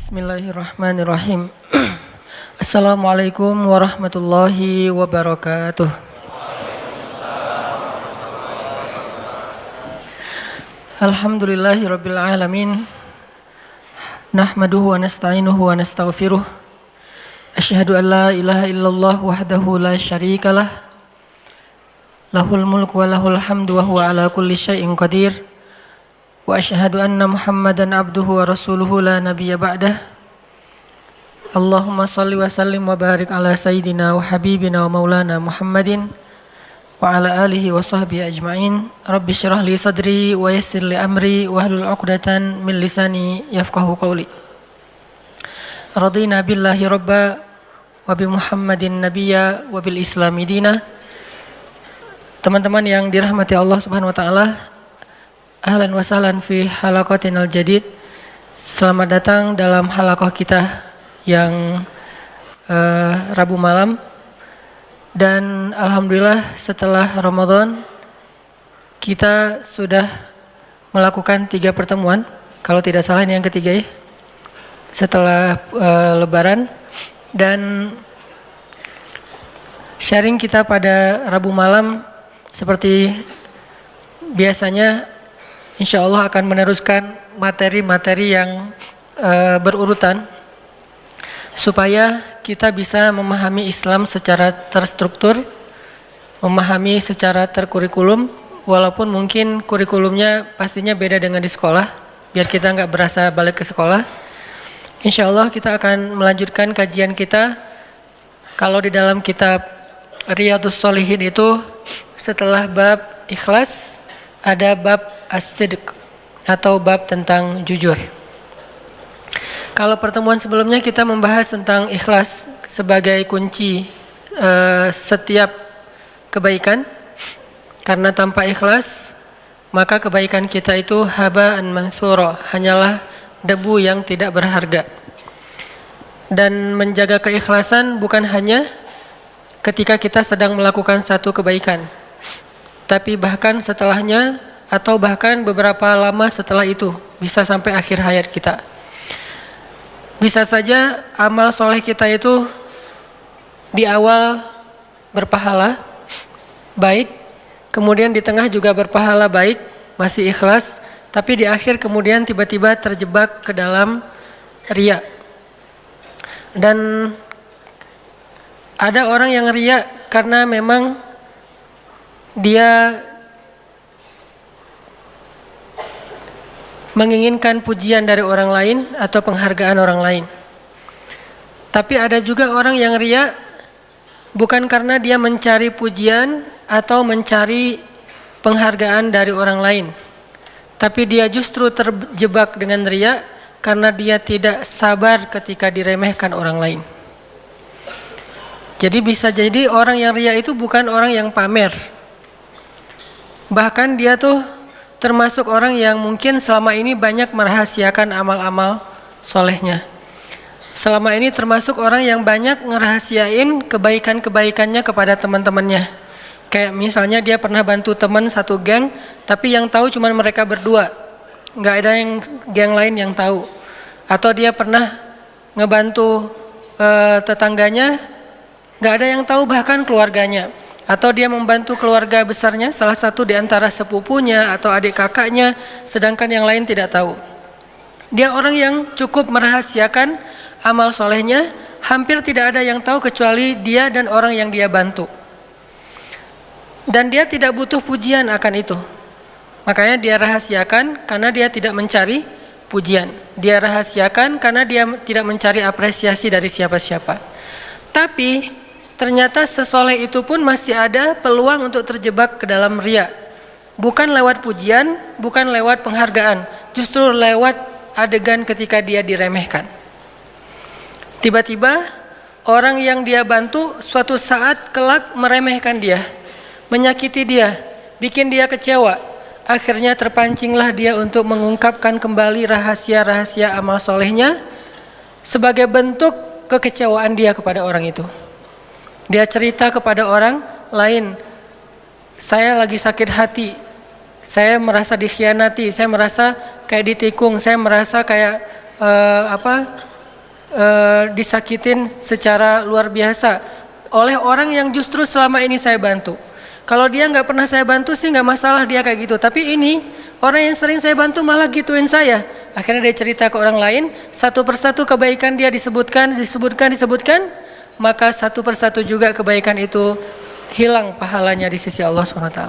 Bismillahirrahmanirrahim. Assalamualaikum warahmatullahi wabarakatuh. Alhamdulillahirabbil alamin. Nahmaduhu wa nasta'inuhu wa nastaghfiruh. Asyhadu an la ilaha illallah wahdahu la syarikalah. Lahul mulku wa lahul hamdu wa huwa ala kulli syai'in qadir. Wa asyhadu anna Muhammadan abduhu wa rasuluhu la nabiyya ba'dah. Allahumma salli wa sallim wa barik ala sayyidina wa habibina wa maulana Muhammadin wa ala alihi wa sahbihi ajma'in. Rabbi syrah li sadri wa yassir li amri wa hlul 'uqdatan min lisani yafqahu qawli. Radina billahi rabba wa bi Muhammadin nabiyya wa bil islami dina. Teman-teman yang dirahmati Allah Subhanahu wa taala, ahlan wa sahlan fi halaqatinal jadid. Selamat datang dalam halaqah kita yang Rabu malam. Dan alhamdulillah setelah Ramadan kita sudah melakukan 3 pertemuan. Kalau tidak salah ini yang ketiga ya, setelah Lebaran. Dan sharing kita pada Rabu malam seperti biasanya, insya Allah akan meneruskan materi-materi yang berurutan supaya kita bisa memahami Islam secara terstruktur, memahami secara terkurikulum, walaupun mungkin kurikulumnya pastinya beda dengan di sekolah, biar kita nggak berasa balik ke sekolah. Insya Allah kita akan melanjutkan kajian kita. Kalau di dalam kitab Riyadhus Shalihin itu setelah bab ikhlas ada bab as-sidq atau bab tentang jujur. Kalau pertemuan sebelumnya kita membahas tentang ikhlas sebagai kunci setiap kebaikan. Karena tanpa ikhlas maka kebaikan kita itu haba'an mansura, hanyalah debu yang tidak berharga. Dan menjaga keikhlasan bukan hanya ketika kita sedang melakukan satu kebaikan, tapi bahkan setelahnya atau bahkan beberapa lama setelah itu, bisa sampai akhir hayat kita. Bisa saja amal soleh kita itu di awal berpahala baik, kemudian di tengah juga berpahala baik, masih ikhlas, tapi di akhir kemudian tiba-tiba terjebak ke dalam riya. Dan ada orang yang riya karena memang dia menginginkan pujian dari orang lain atau penghargaan orang lain. Tapi ada juga orang yang riya bukan karena dia mencari pujian atau mencari penghargaan dari orang lain, tapi dia justru terjebak dengan riya karena dia tidak sabar ketika diremehkan orang lain. Jadi bisa jadi orang yang riya itu bukan orang yang pamer. Bahkan dia tuh termasuk orang yang mungkin selama ini banyak merahasiakan amal-amal solehnya. Selama ini termasuk orang yang banyak ngerahasiain kebaikan-kebaikannya kepada teman-temannya. Kayak misalnya dia pernah bantu teman satu geng, tapi yang tahu cuma mereka berdua, nggak ada yang geng lain yang tahu. Atau dia pernah ngebantu tetangganya, nggak ada yang tahu bahkan keluarganya. Atau dia membantu keluarga besarnya, salah satu di antara sepupunya atau adik kakaknya, sedangkan yang lain tidak tahu. Dia orang yang cukup merahasiakan amal solehnya, hampir tidak ada yang tahu kecuali dia dan orang yang dia bantu. Dan dia tidak butuh pujian akan itu. Makanya dia rahasiakan karena dia tidak mencari pujian. Dia rahasiakan karena dia tidak mencari apresiasi dari siapa-siapa. Tapi ternyata sesoleh itu pun masih ada peluang untuk terjebak ke dalam riya. Bukan lewat pujian, bukan lewat penghargaan, justru lewat adegan ketika dia diremehkan. Tiba-tiba orang yang dia bantu suatu saat kelak meremehkan dia, menyakiti dia, bikin dia kecewa. Akhirnya terpancinglah dia untuk mengungkapkan kembali rahasia-rahasia amal solehnya sebagai bentuk kekecewaan dia kepada orang itu. Dia cerita kepada orang lain, saya lagi sakit hati, saya merasa dikhianati, saya merasa kayak ditikung, saya merasa kayak disakitin secara luar biasa oleh orang yang justru selama ini saya bantu. Kalau dia nggak pernah saya bantu sih nggak masalah dia kayak gitu. Tapi ini orang yang sering saya bantu malah gituin saya. Akhirnya dia cerita ke orang lain, satu persatu kebaikan dia disebutkan, maka satu persatu juga kebaikan itu hilang pahalanya di sisi Allah SWT.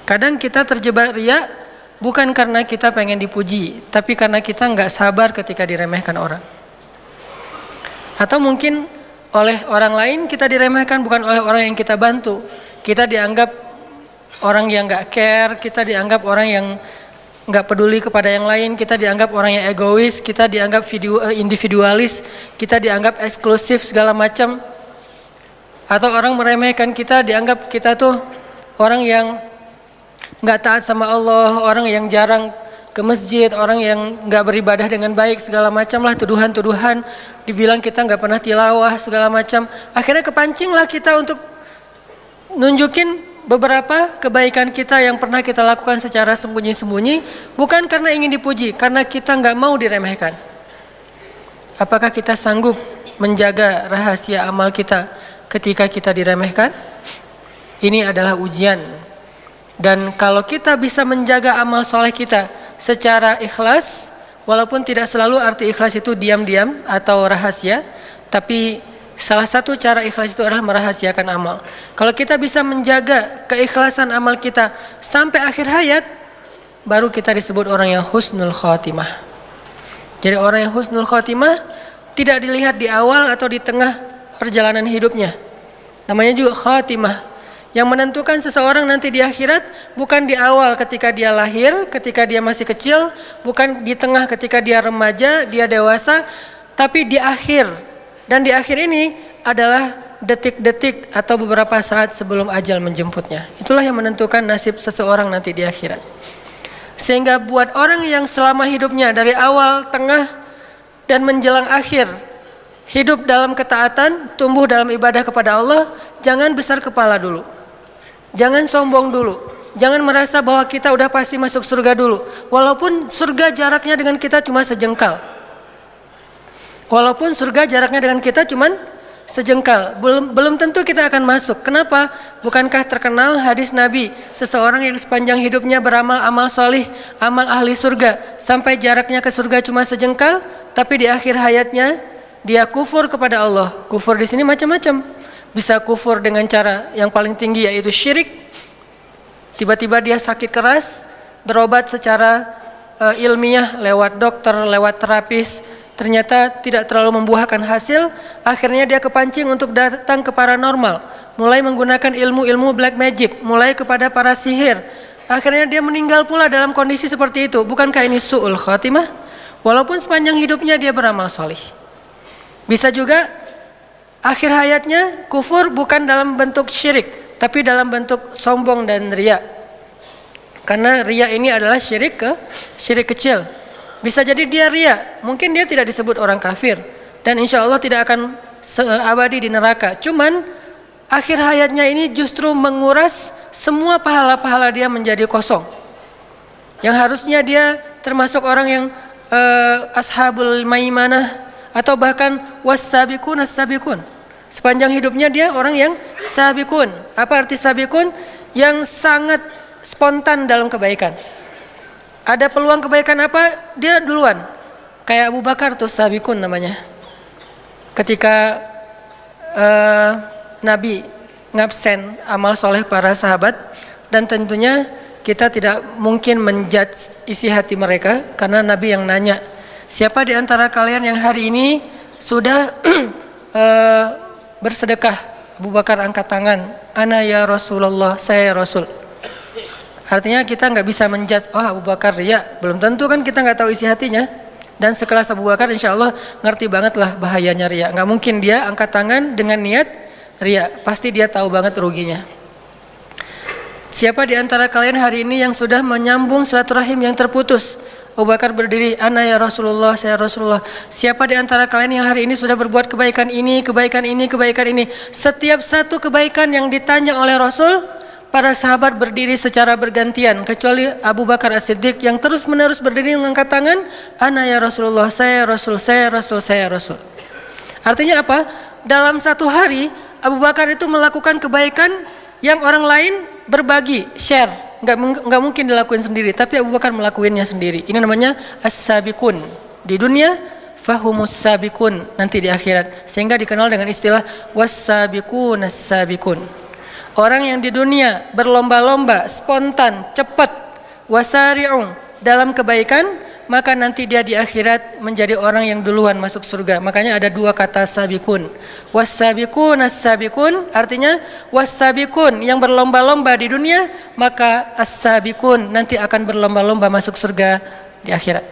Kadang kita terjebak riya bukan karena kita pengen dipuji, tapi karena kita nggak sabar ketika diremehkan orang. Atau mungkin oleh orang lain kita diremehkan bukan oleh orang yang kita bantu. Kita dianggap orang yang gak care, kita dianggap orang yang gak peduli kepada yang lain, kita dianggap orang yang egois, kita dianggap individualis, kita dianggap eksklusif segala macam. Atau orang meremehkan kita, dianggap kita tuh orang yang gak taat sama Allah, orang yang jarang ke masjid, orang yang gak beribadah dengan baik, segala macam lah, tuduhan-tuduhan, dibilang kita gak pernah tilawah, segala macam. Akhirnya kepancing lah kita untuk nunjukin beberapa kebaikan kita yang pernah kita lakukan secara sembunyi-sembunyi, bukan karena ingin dipuji, karena kita nggak mau diremehkan. Apakah kita sanggup menjaga rahasia amal kita ketika kita diremehkan? Ini adalah ujian. Dan kalau kita bisa menjaga amal soleh kita secara ikhlas, walaupun tidak selalu arti ikhlas itu diam-diam atau rahasia, tapi salah satu cara ikhlas itu adalah merahasiakan amal. Kalau kita bisa menjaga keikhlasan amal kita sampai akhir hayat, baru kita disebut orang yang husnul khotimah. Jadi orang yang husnul khotimah tidak dilihat di awal atau di tengah perjalanan hidupnya. Namanya juga khotimah. Yang menentukan seseorang nanti di akhirat bukan di awal ketika dia lahir, ketika dia masih kecil, bukan di tengah ketika dia remaja, dia dewasa, tapi di akhir. Dan di akhir ini adalah detik-detik atau beberapa saat sebelum ajal menjemputnya. Itulah yang menentukan nasib seseorang nanti di akhirat. Sehingga buat orang yang selama hidupnya dari awal, tengah, dan menjelang akhir hidup dalam ketaatan, tumbuh dalam ibadah kepada Allah, jangan besar kepala dulu. Jangan sombong dulu. Jangan merasa bahwa kita udah pasti masuk surga dulu. Walaupun surga jaraknya dengan kita cuma sejengkal. Walaupun surga jaraknya dengan kita cuman sejengkal, belum tentu kita akan masuk. Kenapa? Bukankah terkenal hadis Nabi, seseorang yang sepanjang hidupnya beramal amal solih, amal ahli surga, sampai jaraknya ke surga cuma sejengkal, tapi di akhir hayatnya dia kufur kepada Allah. Kufur di sini macam-macam. Bisa kufur dengan cara yang paling tinggi yaitu syirik. Tiba-tiba dia sakit keras, berobat secara ilmiah lewat dokter, lewat terapis, ternyata tidak terlalu membuahkan hasil. Akhirnya dia kepancing untuk datang ke paranormal, mulai menggunakan ilmu-ilmu black magic, mulai kepada para sihir. Akhirnya dia meninggal pula dalam kondisi seperti itu. Bukankah ini su'ul khatimah? Walaupun sepanjang hidupnya dia beramal solih. Bisa juga akhir hayatnya kufur bukan dalam bentuk syirik, tapi dalam bentuk sombong dan riya. Karena riya ini adalah syirik kecil. Bisa jadi dia riya, mungkin dia tidak disebut orang kafir, dan insya Allah tidak akan abadi di neraka. Cuman akhir hayatnya ini justru menguras semua pahala-pahala dia menjadi kosong. Yang harusnya dia termasuk orang yang ashabul maimanah, atau bahkan was-sabiqun as-sabiqun. Sepanjang hidupnya dia orang yang sabiqun. Apa arti sabiqun? Yang sangat spontan dalam kebaikan. Ada peluang kebaikan apa, dia duluan. Kayak Abu Bakar tuh sabiqun namanya. Ketika Nabi ngabsen amal soleh para sahabat, dan tentunya kita tidak mungkin menjudge isi hati mereka, karena Nabi yang nanya, siapa di antara kalian yang hari ini sudah bersedekah? Abu Bakar angkat tangan, ana ya Rasulullah, saya ya Rasul. Artinya kita nggak bisa menjudge, oh Abu Bakar riya, belum tentu kan, kita nggak tahu isi hatinya. Dan sekelas Abu Bakar insya Allah ngerti banget lah bahayanya riya. Nggak mungkin dia angkat tangan dengan niat riya, pasti dia tahu banget ruginya. Siapa di antara kalian hari ini yang sudah menyambung silaturahim yang terputus? Abu Bakar berdiri, ana ya Rasulullah, saya Rasulullah. Siapa di antara kalian yang hari ini sudah berbuat kebaikan ini, kebaikan ini, kebaikan ini? Setiap satu kebaikan yang ditanya oleh Rasul, para sahabat berdiri secara bergantian kecuali Abu Bakar As-Siddiq yang terus-menerus berdiri mengangkat tangan, ana ya Rasulullah, saya Rasul, saya Rasul, saya Rasul. Artinya apa? Dalam satu hari Abu Bakar itu melakukan kebaikan yang orang lain berbagi, share. Nggak mungkin dilakuin sendiri, tapi Abu Bakar melakukannya sendiri. Ini namanya as-sabiqun. Di dunia fahumus sabiqun, nanti di akhirat. Sehingga dikenal dengan istilah was-sabiqun as-sabiqun. Orang yang di dunia berlomba-lomba, spontan, cepat, wasari'u dalam kebaikan, maka nanti dia di akhirat menjadi orang yang duluan masuk surga. Makanya ada dua kata sabikun. Was-sabiqun as-sabiqun, artinya was-sabiqun yang berlomba-lomba di dunia, maka as-sabiqun nanti akan berlomba-lomba masuk surga di akhirat.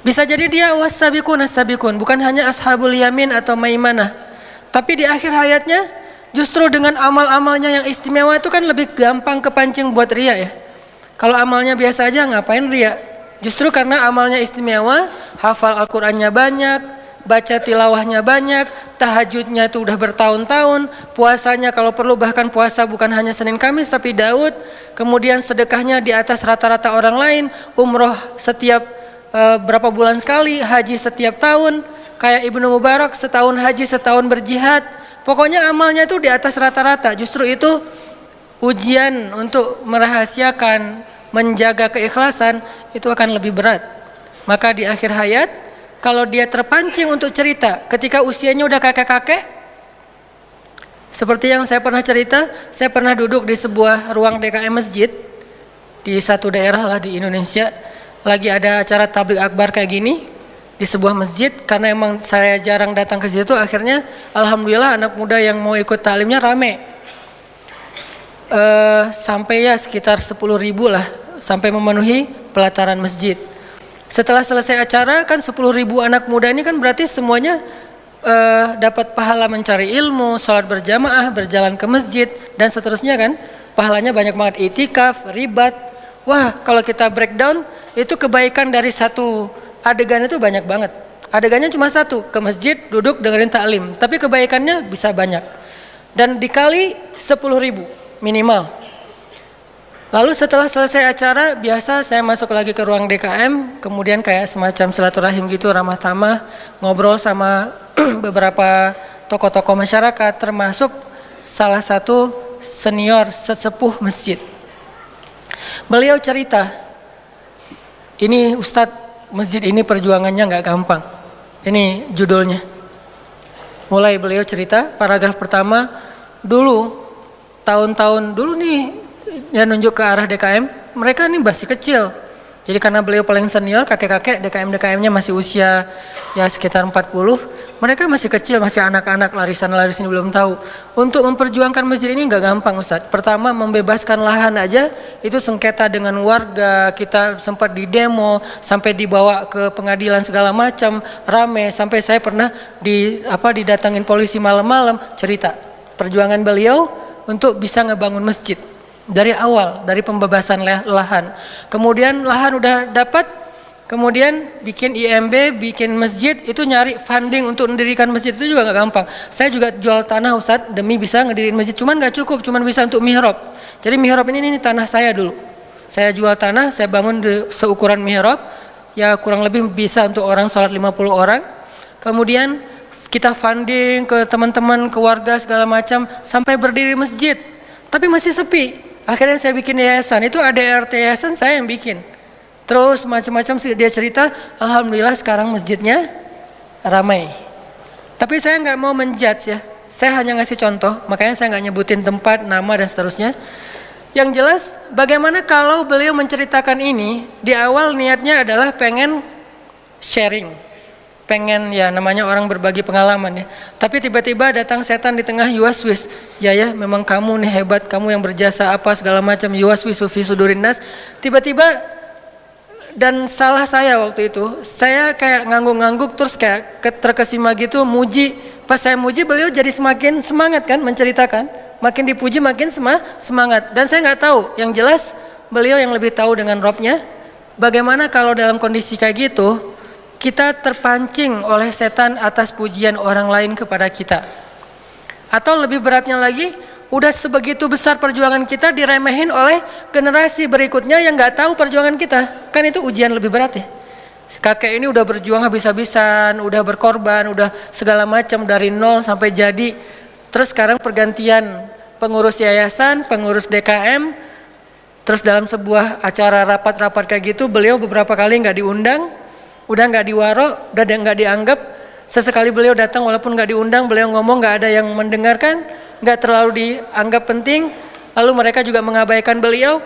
Bisa jadi dia was-sabiqun as-sabiqun, bukan hanya ashabul yamin atau maimanah, tapi di akhir hayatnya justru dengan amal-amalnya yang istimewa itu kan lebih gampang kepancing buat riya ya. Kalau amalnya biasa aja ngapain riya? Justru karena amalnya istimewa, hafal Al-Qur'annya banyak, baca tilawahnya banyak, tahajudnya itu udah bertahun-tahun, puasanya kalau perlu bahkan puasa bukan hanya Senin Kamis tapi Daud, kemudian sedekahnya di atas rata-rata orang lain, umroh setiap berapa bulan sekali, haji setiap tahun, kayak Ibnu Mubarak setahun haji setahun berjihad, pokoknya amalnya itu di atas rata-rata. Justru itu ujian untuk merahasiakan, menjaga keikhlasan itu akan lebih berat. Maka di akhir hayat kalau dia terpancing untuk cerita ketika usianya udah kakek-kakek, seperti yang saya pernah cerita, saya pernah duduk di sebuah ruang DKM masjid di satu daerah lah di Indonesia, lagi ada acara tabligh akbar kayak gini di sebuah masjid. Karena emang saya jarang datang ke situ, akhirnya alhamdulillah anak muda yang mau ikut taklimnya rame. Sampai ya sekitar 10.000 lah, sampai memenuhi pelataran masjid. Setelah selesai acara kan 10.000 anak muda ini kan berarti semuanya dapat pahala mencari ilmu, sholat berjamaah, berjalan ke masjid dan seterusnya kan. Pahalanya banyak banget, itikaf, ribat. Wah, kalau kita breakdown itu kebaikan dari satu adegan itu banyak banget. Adegannya cuma satu, ke masjid, duduk dengerin taklim, tapi kebaikannya bisa banyak. Dan dikali 10.000 minimal. Lalu setelah selesai acara, biasa saya masuk lagi ke ruang DKM, kemudian kayak semacam silaturahim gitu, ramah tamah, ngobrol sama beberapa tokoh-tokoh masyarakat, termasuk salah satu senior sesepuh masjid. Beliau cerita, ini Ustadz, masjid ini perjuangannya nggak gampang. Ini judulnya. Mulai beliau cerita, paragraf pertama, dulu tahun-tahun dulu nih dia nunjuk ke arah DKM, mereka nih masih kecil. Jadi karena beliau paling senior, kakek-kakek, DKM-DKM-nya masih usia ya sekitar 40, mereka masih kecil, masih anak-anak, larisan-larisan belum tahu. Untuk memperjuangkan masjid ini nggak gampang Ustadz. Pertama membebaskan lahan aja itu sengketa dengan warga, kita sempat di demo, sampai dibawa ke pengadilan segala macam, rame, sampai saya pernah didatangin polisi malam-malam, cerita perjuangan beliau untuk bisa ngebangun masjid dari awal, dari pembebasan lahan. Kemudian lahan udah dapat, kemudian bikin IMB, bikin masjid, itu nyari funding untuk mendirikan masjid itu juga nggak gampang. Saya juga jual tanah Ustadz demi bisa ngedirin masjid, cuman nggak cukup, cuman bisa untuk mihrab. Jadi mihrab ini tanah saya dulu. Saya jual tanah, saya bangun seukuran mihrab, ya kurang lebih bisa untuk orang sholat 50 orang. Kemudian kita funding ke teman-teman, ke warga segala macam sampai berdiri masjid. Tapi masih sepi. Akhirnya saya bikin yayasan. Itu ada RT yayasan saya yang bikin. Terus macam-macam dia cerita, alhamdulillah sekarang masjidnya ramai. Tapi saya nggak mau menjudge ya. Saya hanya ngasih contoh, makanya saya nggak nyebutin tempat, nama dan seterusnya. Yang jelas, bagaimana kalau beliau menceritakan ini, di awal niatnya adalah pengen sharing. Pengen ya namanya orang berbagi pengalaman ya. Tapi tiba-tiba datang setan di tengah, yuwaswis. Ya memang kamu nih hebat, kamu yang berjasa apa segala macam, yuwaswisu fi sudurin nas. Tiba-tiba, dan salah saya waktu itu, saya kayak ngangguk-ngangguk terus kayak terkesima gitu, muji. Pas saya muji beliau jadi semakin semangat kan menceritakan. Makin dipuji makin semangat. Dan saya nggak tahu, yang jelas beliau yang lebih tahu dengan Robnya. Bagaimana kalau dalam kondisi kayak gitu kita terpancing oleh setan atas pujian orang lain kepada kita. Atau lebih beratnya lagi, Udah sebegitu besar perjuangan kita diremehin oleh generasi berikutnya yang nggak tahu perjuangan kita. Kan itu ujian lebih berat ya. Kakek ini udah berjuang habis-habisan, udah berkorban, udah segala macam dari nol sampai jadi. Terus sekarang pergantian pengurus yayasan, pengurus DKM. Terus dalam sebuah acara rapat-rapat kayak gitu, beliau beberapa kali nggak diundang, udah nggak diwaro, udah nggak dianggap. Sesekali beliau datang walaupun nggak diundang, beliau ngomong nggak ada yang mendengarkan, nggak terlalu dianggap penting. Lalu mereka juga mengabaikan beliau.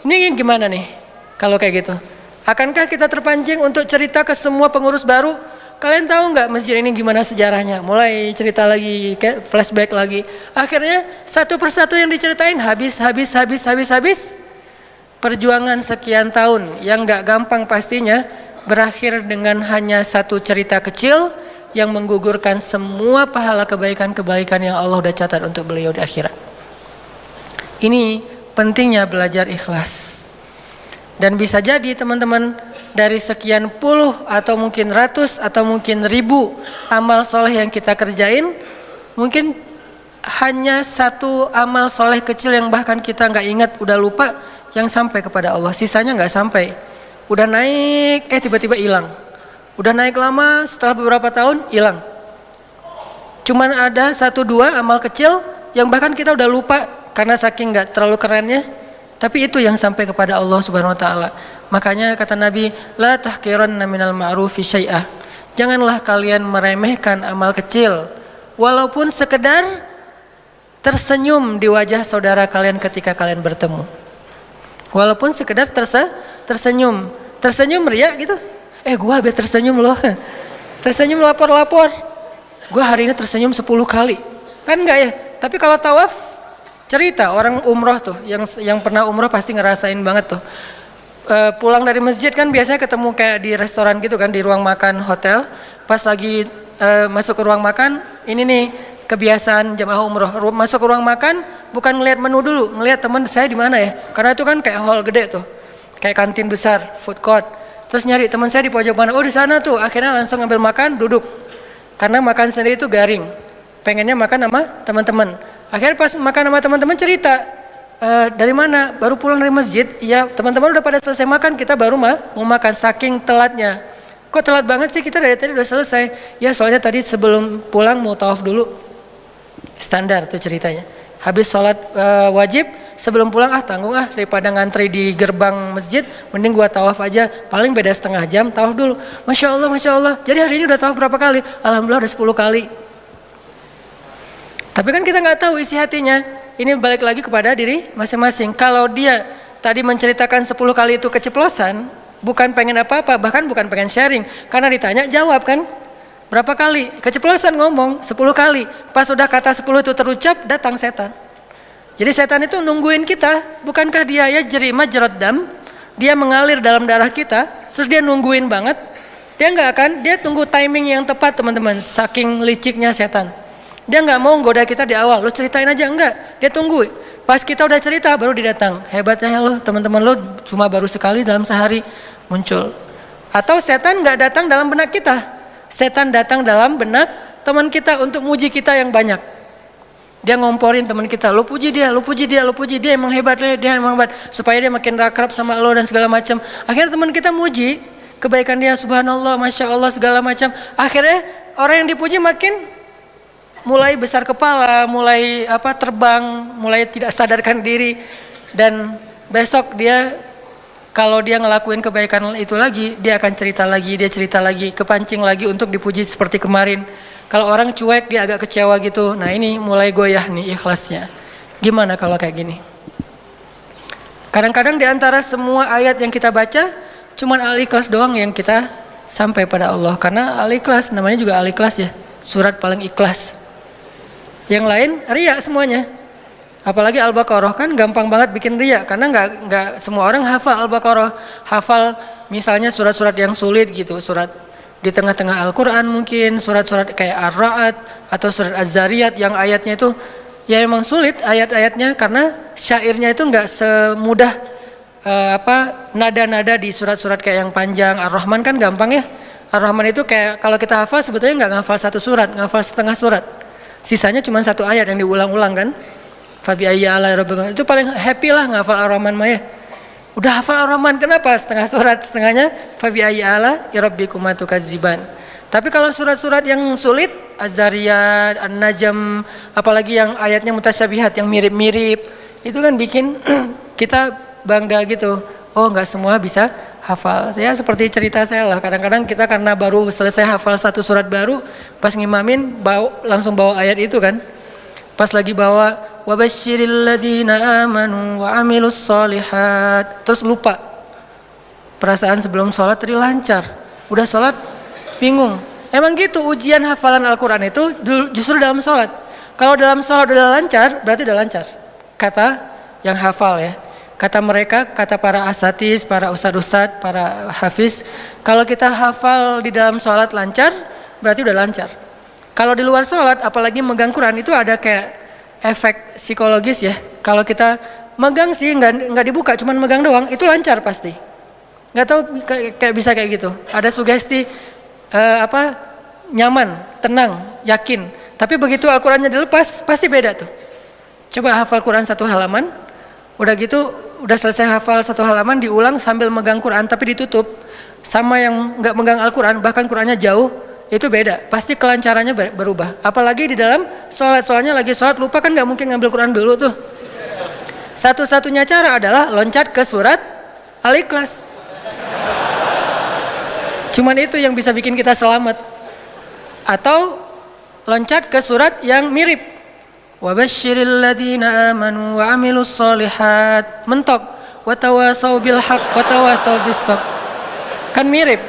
Ini gimana nih kalau kayak gitu? Akankah kita terpancing untuk cerita ke semua pengurus baru? Kalian tahu nggak masjid ini gimana sejarahnya? Mulai cerita lagi, kayak flashback lagi. Akhirnya satu persatu yang diceritain habis. Perjuangan sekian tahun yang nggak gampang pastinya berakhir dengan hanya satu cerita kecil yang menggugurkan semua pahala kebaikan-kebaikan yang Allah udah catat untuk beliau di akhirat. Ini pentingnya belajar ikhlas. Dan bisa jadi teman-teman dari sekian puluh atau mungkin ratus atau mungkin ribu amal soleh yang kita kerjain, mungkin hanya satu amal soleh kecil yang bahkan kita nggak ingat, udah lupa, yang sampai kepada Allah. Sisanya nggak sampai. Udah naik, tiba-tiba hilang. Udah naik lama, setelah beberapa tahun hilang. Cuman ada satu dua amal kecil yang bahkan kita udah lupa karena saking nggak terlalu kerennya. Tapi itu yang sampai kepada Allah Subhanahu wa taala. Makanya kata Nabi, la tahqiranna minal ma'rufi syai'ah. Janganlah kalian meremehkan amal kecil, walaupun sekedar tersenyum di wajah saudara kalian ketika kalian bertemu. Walaupun sekedar tersenyum. Tersenyum ria gitu. Gua habis tersenyum loh. Tersenyum lapor-lapor. Gua hari ini tersenyum 10 kali. Kan enggak ya? Tapi kalau tawaf, cerita orang umroh tuh, yang pernah umroh pasti ngerasain banget tuh. Pulang dari masjid kan biasanya ketemu kayak di restoran gitu kan, di ruang makan hotel. Pas lagi masuk ke ruang makan, ini nih kebiasaan jamaah umroh. Masuk ke ruang makan bukan ngelihat menu dulu, ngelihat teman saya di mana ya. Karena itu kan kayak hall gede tuh, kayak kantin besar, food court. Terus nyari teman saya di pojok mana, di sana tuh. Akhirnya langsung ngambil makan, duduk. Karena makan sendiri itu garing. Pengennya makan sama teman-teman. Akhirnya pas makan sama teman-teman cerita, dari mana? Baru pulang dari masjid. Ya teman-teman udah pada selesai makan, kita baru mau makan, saking telatnya. Kok telat banget sih, kita dari tadi udah selesai. Ya soalnya tadi sebelum pulang mau tawaf dulu. Standar tuh ceritanya. Habis sholat wajib, sebelum pulang tanggung daripada ngantri di gerbang masjid, mending gua tawaf aja, paling beda setengah jam, tawaf dulu. Masya Allah. Jadi hari ini udah tawaf berapa kali? Alhamdulillah udah 10 kali. Tapi kan kita nggak tahu isi hatinya. Ini balik lagi kepada diri masing-masing. Kalau dia tadi menceritakan 10 kali itu keceplosan, bukan pengen apa-apa, bahkan bukan pengen sharing, karena ditanya jawab kan. Berapa kali? Keceplosan ngomong 10 kali. Pas udah kata 10 itu terucap, datang setan. Jadi setan itu nungguin kita. Bukankah dia ya jeri majrad dam? Dia mengalir dalam darah kita, terus dia nungguin banget. Dia nggak akan, dia tunggu timing yang tepat teman-teman. Saking liciknya setan. Dia nggak mau goda kita di awal, lo ceritain aja, enggak. Dia tunggu. Pas kita udah cerita baru dia datang. Hebatnya lo, teman-teman lo cuma baru sekali dalam sehari muncul. Atau setan nggak datang dalam benak kita. Setan datang dalam benak teman kita untuk muji kita yang banyak. Dia ngomporin teman kita, lo puji dia emang hebat, dia emang hebat, supaya dia makin akrab sama lo dan segala macam. Akhirnya teman kita muji kebaikan dia, subhanallah, masya Allah segala macam. Akhirnya orang yang dipuji makin mulai besar kepala, mulai terbang, mulai tidak sadarkan diri, dan besok dia kalau dia ngelakuin kebaikan itu lagi, dia akan cerita lagi, kepancing lagi untuk dipuji seperti kemarin. Kalau orang cuek dia agak kecewa gitu. Nah ini mulai goyah nih ikhlasnya. Gimana kalau kayak gini? Kadang-kadang di antara semua ayat yang kita baca, cuman Al-Ikhlas doang yang kita sampai pada Allah. Karena Al-Ikhlas namanya juga Al-Ikhlas ya, surat paling ikhlas. Yang lain riya semuanya. Apalagi Al-Baqarah kan gampang banget bikin riya, karena nggak semua orang hafal Al-Baqarah. Hafal misalnya surat-surat yang sulit gitu, surat di tengah-tengah Al-Quran mungkin, surat-surat kayak Ar-Ra'd atau surat Az-Zariyat yang ayatnya itu ya emang sulit ayat-ayatnya, karena syairnya itu nggak semudah nada-nada di surat-surat kayak yang panjang. Ar-Rahman kan gampang ya. Ar-Rahman itu kayak kalau kita hafal sebetulnya nggak ngafal satu surat, ngafal setengah surat. Sisanya cuma satu ayat yang diulang-ulang kan. Fabi ayyi ala rabbika. Itu paling happy lah ngafal Ar-Rahman mah ya. Udah hafal Ar-Rahman, kenapa? Setengah surat, setengahnya Fabi ayyi ala rabbikuma tukadziban. Tapi kalau surat-surat yang sulit, Az-Zariyat, An-Najm, apalagi yang ayatnya mutasyabihat, yang mirip-mirip, itu kan bikin kita bangga gitu. Oh, nggak semua bisa hafal. Saya seperti cerita saya lah. Kadang-kadang kita karena baru selesai hafal satu surat baru, pas ngimamin langsung bawa ayat itu kan. Pas lagi bawa wabasyiril ladzina amanu wa amilus solihat, terus lupa. Perasaan sebelum sholat tadi lancar, udah sholat bingung. Emang gitu ujian hafalan Al-Quran itu justru dalam sholat. Kalau dalam sholat udah lancar, berarti udah lancar. Kata yang hafal ya. Kata mereka, kata para asatis, para ustad-ustad, para hafiz, kalau kita hafal di dalam sholat lancar, berarti udah lancar. Kalau di luar sholat, apalagi megang Quran, itu ada kayak efek psikologis ya. Kalau kita megang sih, nggak dibuka, cuman megang doang, itu lancar pasti. Nggak tahu kayak bisa kayak gitu. Ada sugesti nyaman, tenang, yakin. Tapi begitu Al-Qurannya dilepas, pasti beda tuh. Coba hafal Quran satu halaman, udah gitu, udah selesai hafal satu halaman, diulang sambil megang Quran tapi ditutup. Sama yang nggak megang Al-Quran, bahkan Qurannya jauh, itu beda. Pasti kelancarannya berubah. Apalagi di dalam sholat, soalnya lagi sholat lupa kan nggak mungkin ngambil Quran dulu tuh. Satu-satunya cara adalah loncat ke surat Al-Ikhlas. Cuman itu yang bisa bikin kita selamat. Atau loncat ke surat yang mirip. Wabasyiril ladzina amanu wa amilus solihat, mentok. Watawasau bil haq watawasau bis sabr. Kan mirip.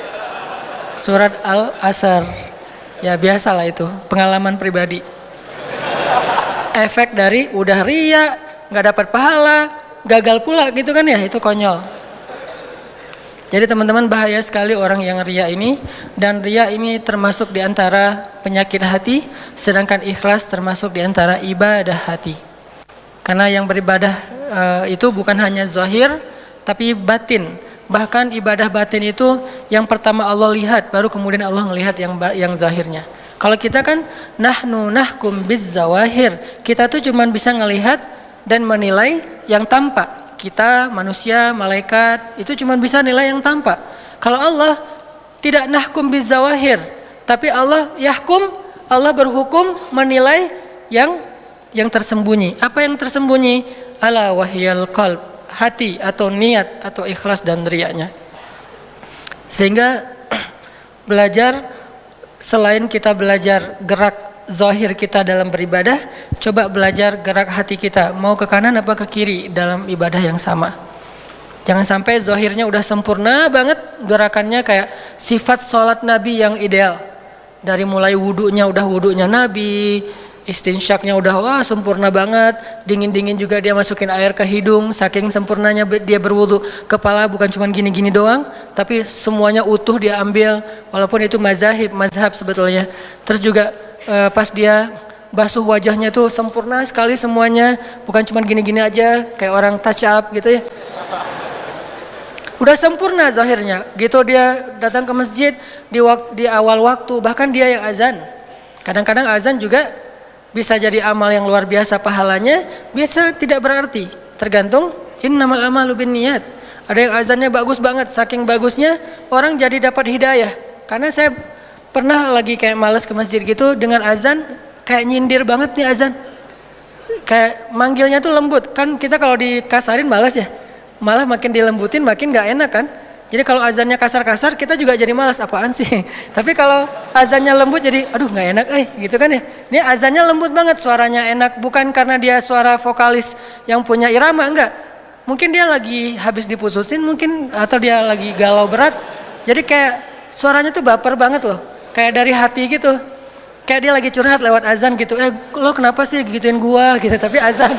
Surat Al-Asr. Ya biasalah itu, pengalaman pribadi. Efek dari udah ria, nggak dapat pahala, gagal pula gitu kan ya, itu konyol. Jadi teman-teman, bahaya sekali orang yang ria ini, dan ria ini termasuk di antara penyakit hati, sedangkan ikhlas termasuk di antara ibadah hati. Karena yang beribadah itu bukan hanya zahir, tapi batin. Bahkan ibadah batin itu yang pertama Allah lihat, baru kemudian Allah melihat yang zahirnya. Kalau kita kan nahnu nahkum biz zawahir, kita tuh cuma bisa ngelihat dan menilai yang tampak. Kita manusia, malaikat itu cuma bisa nilai yang tampak. Kalau Allah tidak nahkum biz zawahir, tapi Allah yahkum, Allah berhukum menilai yang tersembunyi. Apa yang tersembunyi? Ala wahyal qalb, hati atau niat atau ikhlas dan riyanya. Sehingga belajar, selain kita belajar gerak zahir kita dalam beribadah, coba belajar gerak hati kita, mau ke kanan apa ke kiri dalam ibadah yang sama. Jangan sampai zahirnya udah sempurna banget, gerakannya kayak sifat sholat Nabi yang ideal. Dari mulai wudunya udah wudunya Nabi, istinsyaknya udah wah sempurna banget, dingin-dingin juga dia masukin air ke hidung, saking sempurnanya dia berwudu. Kepala bukan cuma gini-gini doang, tapi semuanya utuh dia ambil, walaupun itu mazhab sebetulnya. Terus juga pas dia basuh wajahnya tuh sempurna sekali semuanya, bukan cuma gini-gini aja kayak orang touch up gitu ya. Udah sempurna zahirnya gitu. Dia datang ke masjid di awal waktu, bahkan dia yang azan. Kadang-kadang azan juga bisa jadi amal yang luar biasa pahalanya, bisa tidak berarti, tergantung innamal amalu binniyat. Ada yang azannya bagus banget, saking bagusnya orang jadi dapat hidayah. Karena saya pernah lagi kayak malas ke masjid gitu, dengan azan kayak nyindir banget nih azan. Kayak manggilnya tuh lembut. Kan kita kalau dikasarin malas ya. Malah makin dilembutin makin gak enak kan. Jadi kalau azannya kasar-kasar kita juga jadi malas, apaan sih. Tapi kalau azannya lembut jadi aduh gak enak gitu kan ya. Ini azannya lembut banget, suaranya enak. Bukan karena dia suara vokalis yang punya irama, enggak. Mungkin dia lagi habis diputusin mungkin, atau dia lagi galau berat. Jadi kayak suaranya tuh baper banget loh. Kayak dari hati gitu. Kayak dia lagi curhat lewat azan gitu. Lo kenapa sih gituin gua gitu. Tapi azan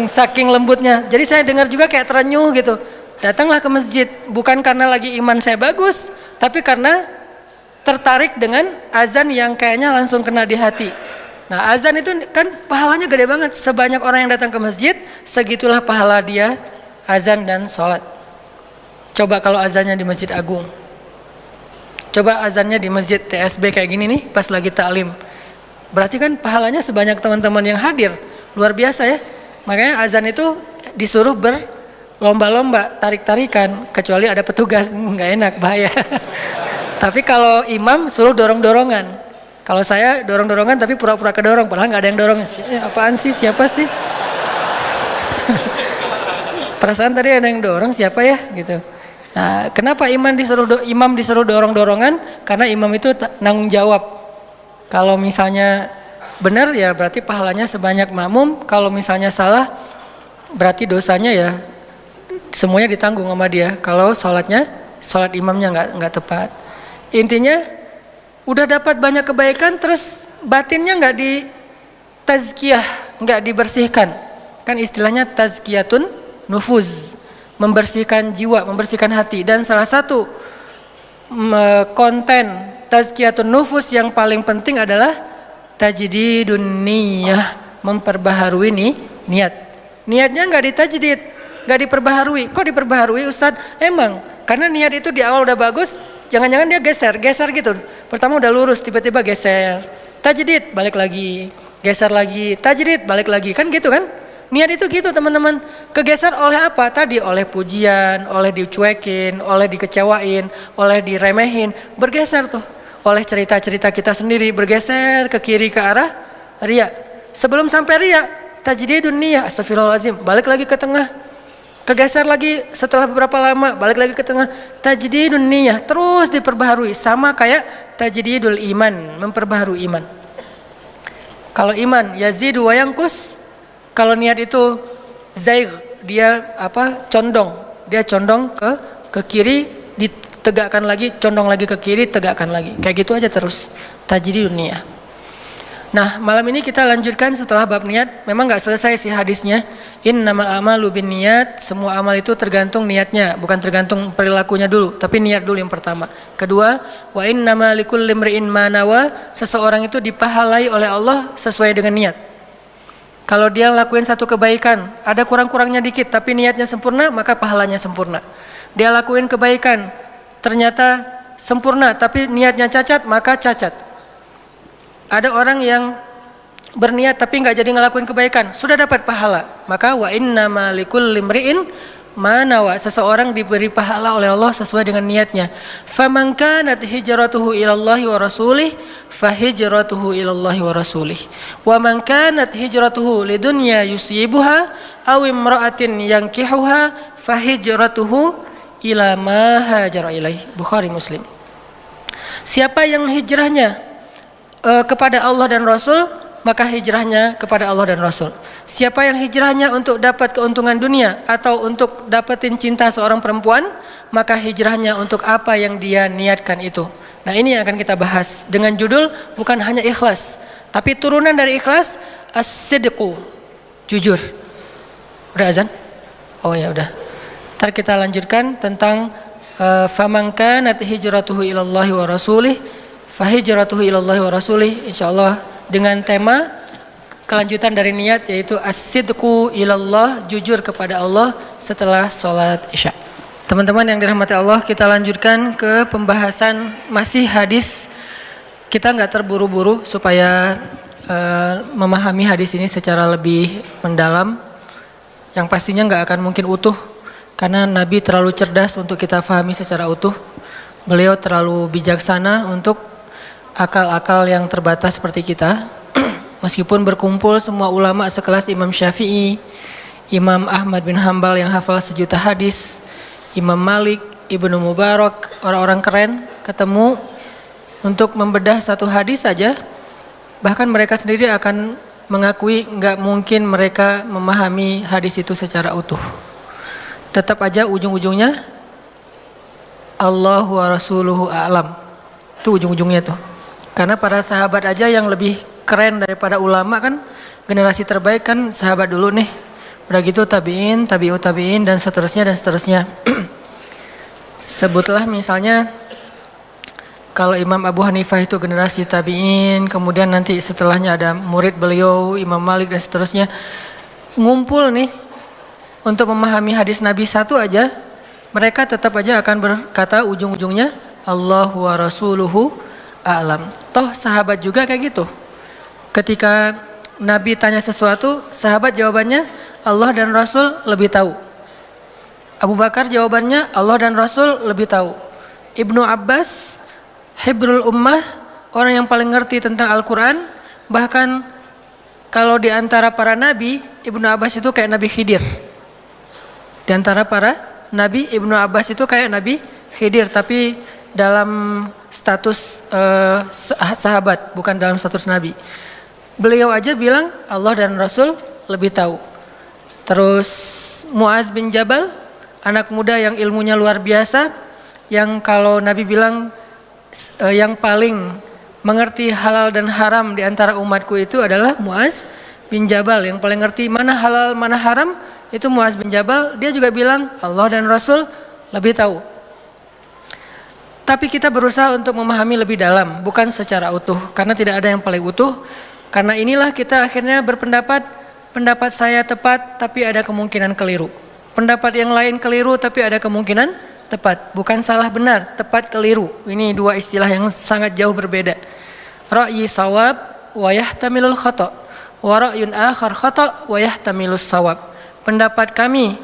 saking lembutnya. Jadi saya dengar juga kayak terenyuh gitu. Datanglah ke masjid. Bukan karena lagi iman saya bagus, tapi karena tertarik dengan azan yang kayaknya langsung kena di hati. Nah azan itu kan pahalanya gede banget. Sebanyak orang yang datang ke masjid, segitulah pahala dia azan dan sholat. Coba kalau azannya di Masjid Agung. Coba azannya di masjid TSB kayak gini nih, pas lagi taklim. Berarti kan pahalanya sebanyak teman-teman yang hadir. luar biasa ya. Makanya azan itu disuruh berlomba-lomba, tarik-tarikan, kecuali ada petugas, nggak enak, bahaya. Tapi kalau imam suruh dorong-dorongan. Kalau saya dorong-dorongan tapi pura-pura kedorong, padahal nggak ada yang dorong. Apaan sih? Siapa sih? Perasaan tadi ada yang dorong, siapa ya? Gitu. Nah, kenapa imam disuruh dorong-dorongan? Karena imam itu nanggung jawab. Kalau misalnya benar ya berarti pahalanya sebanyak makmum. Kalau misalnya salah berarti dosanya ya semuanya ditanggung sama dia. Kalau sholat imamnya nggak tepat. Intinya udah dapat banyak kebaikan, terus batinnya nggak ditazkiyah, nggak dibersihkan. Kan istilahnya tazkiyatun nufuz, membersihkan jiwa, membersihkan hati. Dan salah satu konten tazkiyatun nufuz yang paling penting adalah tajdidun niyah, memperbaharui niat. Niatnya nggak ditajdid, nggak diperbaharui. Kok diperbaharui, Ustadz? Emang karena niat itu di awal udah bagus. Jangan-jangan dia geser gitu. Pertama udah lurus, tiba-tiba geser. Tajdid, balik lagi. Geser lagi, tajdid, balik lagi. Kan gitu kan? Niat itu gitu teman-teman. Kegeser oleh apa? Tadi oleh pujian, oleh dicuekin, oleh dikecewain, oleh diremehin. Bergeser tuh. Oleh cerita-cerita kita sendiri. Bergeser ke kiri ke arah riya. Sebelum sampai riya, tajdidun niyah, astagfirullahaladzim. Balik lagi ke tengah. Kegeser lagi setelah beberapa lama, balik lagi ke tengah. Tajdidun niyah, terus diperbaharui. Sama kayak tajdidul iman, memperbaharui iman. Kalau iman yazidu wa yanqus, kalau niat itu zaigh, dia condong. Dia condong ke kiri, ditegakkan lagi, condong lagi ke kiri, tegakkan lagi. Kayak gitu aja terus. Tajdidun niyah. Nah, malam ini kita lanjutkan setelah bab niat. Memang nggak selesai sih hadisnya. Innamal a'malu binniyat, semua amal itu tergantung niatnya, bukan tergantung perilakunya dulu, tapi niat dulu yang pertama. Kedua, wa innama likulli imri'in ma nawa, seseorang itu dipahalai oleh Allah sesuai dengan niat. Kalau dia lakuin satu kebaikan, ada kurang-kurangnya dikit tapi niatnya sempurna, maka pahalanya sempurna. Dia lakuin kebaikan, ternyata sempurna tapi niatnya cacat, maka cacat. Ada orang yang berniat tapi nggak jadi ngelakuin kebaikan, sudah dapat pahala. Maka wa innama likulli imri'in ma nawa, seseorang diberi pahala oleh Allah sesuai dengan niatnya. Faman kanat hijratuhu ilallahi wa rasulih fahijratuhu ilallahi wa rasulih. Wa man kanat hijratuhu lidunya yusibuha aw imra'atin yankihuha fahijratuhu ila ma hajara ilaih. Bukhari Muslim. Siapa yang hijrahnya kepada Allah dan Rasul, maka hijrahnya kepada Allah dan Rasul. Siapa yang hijrahnya untuk dapat keuntungan dunia atau untuk dapetin cinta seorang perempuan, maka hijrahnya untuk apa yang dia niatkan itu. Nah, ini yang akan kita bahas dengan judul bukan hanya ikhlas, tapi turunan dari ikhlas, as-sidqu, jujur. Udah azan? Oh ya udah. Ntar kita lanjutkan tentang faman kanat hijratuhu ilallahi wa rasulih fahijratuhu ilallahi wa rasulih, insyaallah dengan tema kelanjutan dari niat, yaitu as-sidqu ilallah, jujur kepada Allah setelah sholat isya. Teman-teman yang dirahmati Allah, kita lanjutkan ke pembahasan masih hadis. Kita nggak terburu-buru supaya memahami hadis ini secara lebih mendalam, yang pastinya nggak akan mungkin utuh karena Nabi terlalu cerdas untuk kita fahami secara utuh. Beliau terlalu bijaksana untuk akal-akal yang terbatas seperti kita. Meskipun berkumpul semua ulama sekelas Imam Syafi'i, Imam Ahmad bin Hambal yang hafal sejuta hadis, Imam Malik, Ibnu Mubarak, orang-orang keren ketemu untuk membedah satu hadis saja, bahkan mereka sendiri akan mengakui nggak mungkin mereka memahami hadis itu secara utuh. Tetap aja ujung-ujungnya Allahu wa rasuluhu a'lam. Itu ujung-ujungnya tuh. Karena para sahabat aja yang lebih keren daripada ulama kan, generasi terbaik kan sahabat dulu nih. Udah gitu tabi'in, tabi'ut tabi'in dan seterusnya dan seterusnya. Sebutlah misalnya kalau Imam Abu Hanifah itu generasi tabi'in, kemudian nanti setelahnya ada murid beliau Imam Malik dan seterusnya. Ngumpul nih untuk memahami hadis Nabi satu aja, mereka tetap aja akan berkata ujung-ujungnya Allahu wa rasuluhu a'lam. Toh sahabat juga kayak gitu. Ketika Nabi tanya sesuatu, sahabat jawabannya Allah dan Rasul lebih tahu. Abu Bakar jawabannya Allah dan Rasul lebih tahu. Ibnu Abbas, Hibrul Ummah, orang yang paling ngerti tentang Al-Quran. Bahkan kalau di antara para nabi, Ibnu Abbas itu kayak Nabi Khidir. Di antara para nabi, Ibnu Abbas itu kayak Nabi Khidir, tapi dalam status sahabat, bukan dalam status nabi. Beliau aja bilang Allah dan Rasul lebih tahu. Terus Muaz bin Jabal, anak muda yang ilmunya luar biasa, yang kalau Nabi bilang yang paling mengerti halal dan haram di antara umatku itu adalah Muaz bin Jabal. Yang paling ngerti mana halal mana haram itu Muaz bin Jabal. Dia juga bilang Allah dan Rasul lebih tahu. Tapi kita berusaha untuk memahami lebih dalam, bukan secara utuh, karena tidak ada yang paling utuh. Karena inilah kita akhirnya berpendapat, pendapat saya tepat tapi ada kemungkinan keliru. Pendapat yang lain keliru tapi ada kemungkinan tepat. Bukan salah benar, tepat keliru. Ini dua istilah yang sangat jauh berbeda. Ra'yi sawab wa yahtamilul khata' wa ra'yun akhar khata' wa yahtamilus sawab. Pendapat kami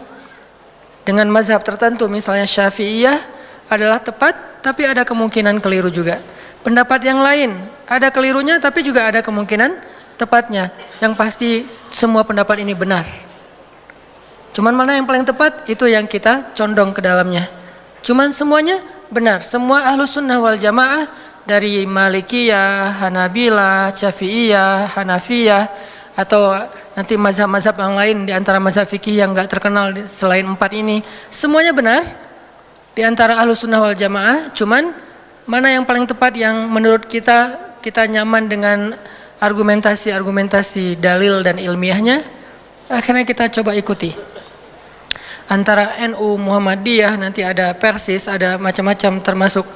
dengan mazhab tertentu misalnya Syafi'iyah adalah tepat tapi ada kemungkinan keliru juga. Pendapat yang lain ada kelirunya tapi juga ada kemungkinan tepatnya. Yang pasti semua pendapat ini benar. Cuman mana yang paling tepat itu yang kita condong ke dalamnya. Cuman semuanya benar. Semua Ahlus Sunnah wal Jamaah dari Malikiyah, Hanabilah, Syafi'iyah, Hanafiyah atau nanti mazhab-mazhab yang lain di antara mazhab fikih yang enggak terkenal selain 4 ini, semuanya benar di antara Ahlus Sunnah wal Jamaah. Cuman mana yang paling tepat yang menurut kita nyaman dengan argumentasi dalil dan ilmiahnya, akhirnya kita coba ikuti. Antara NU, Muhammadiyah, nanti ada Persis, ada macam-macam termasuk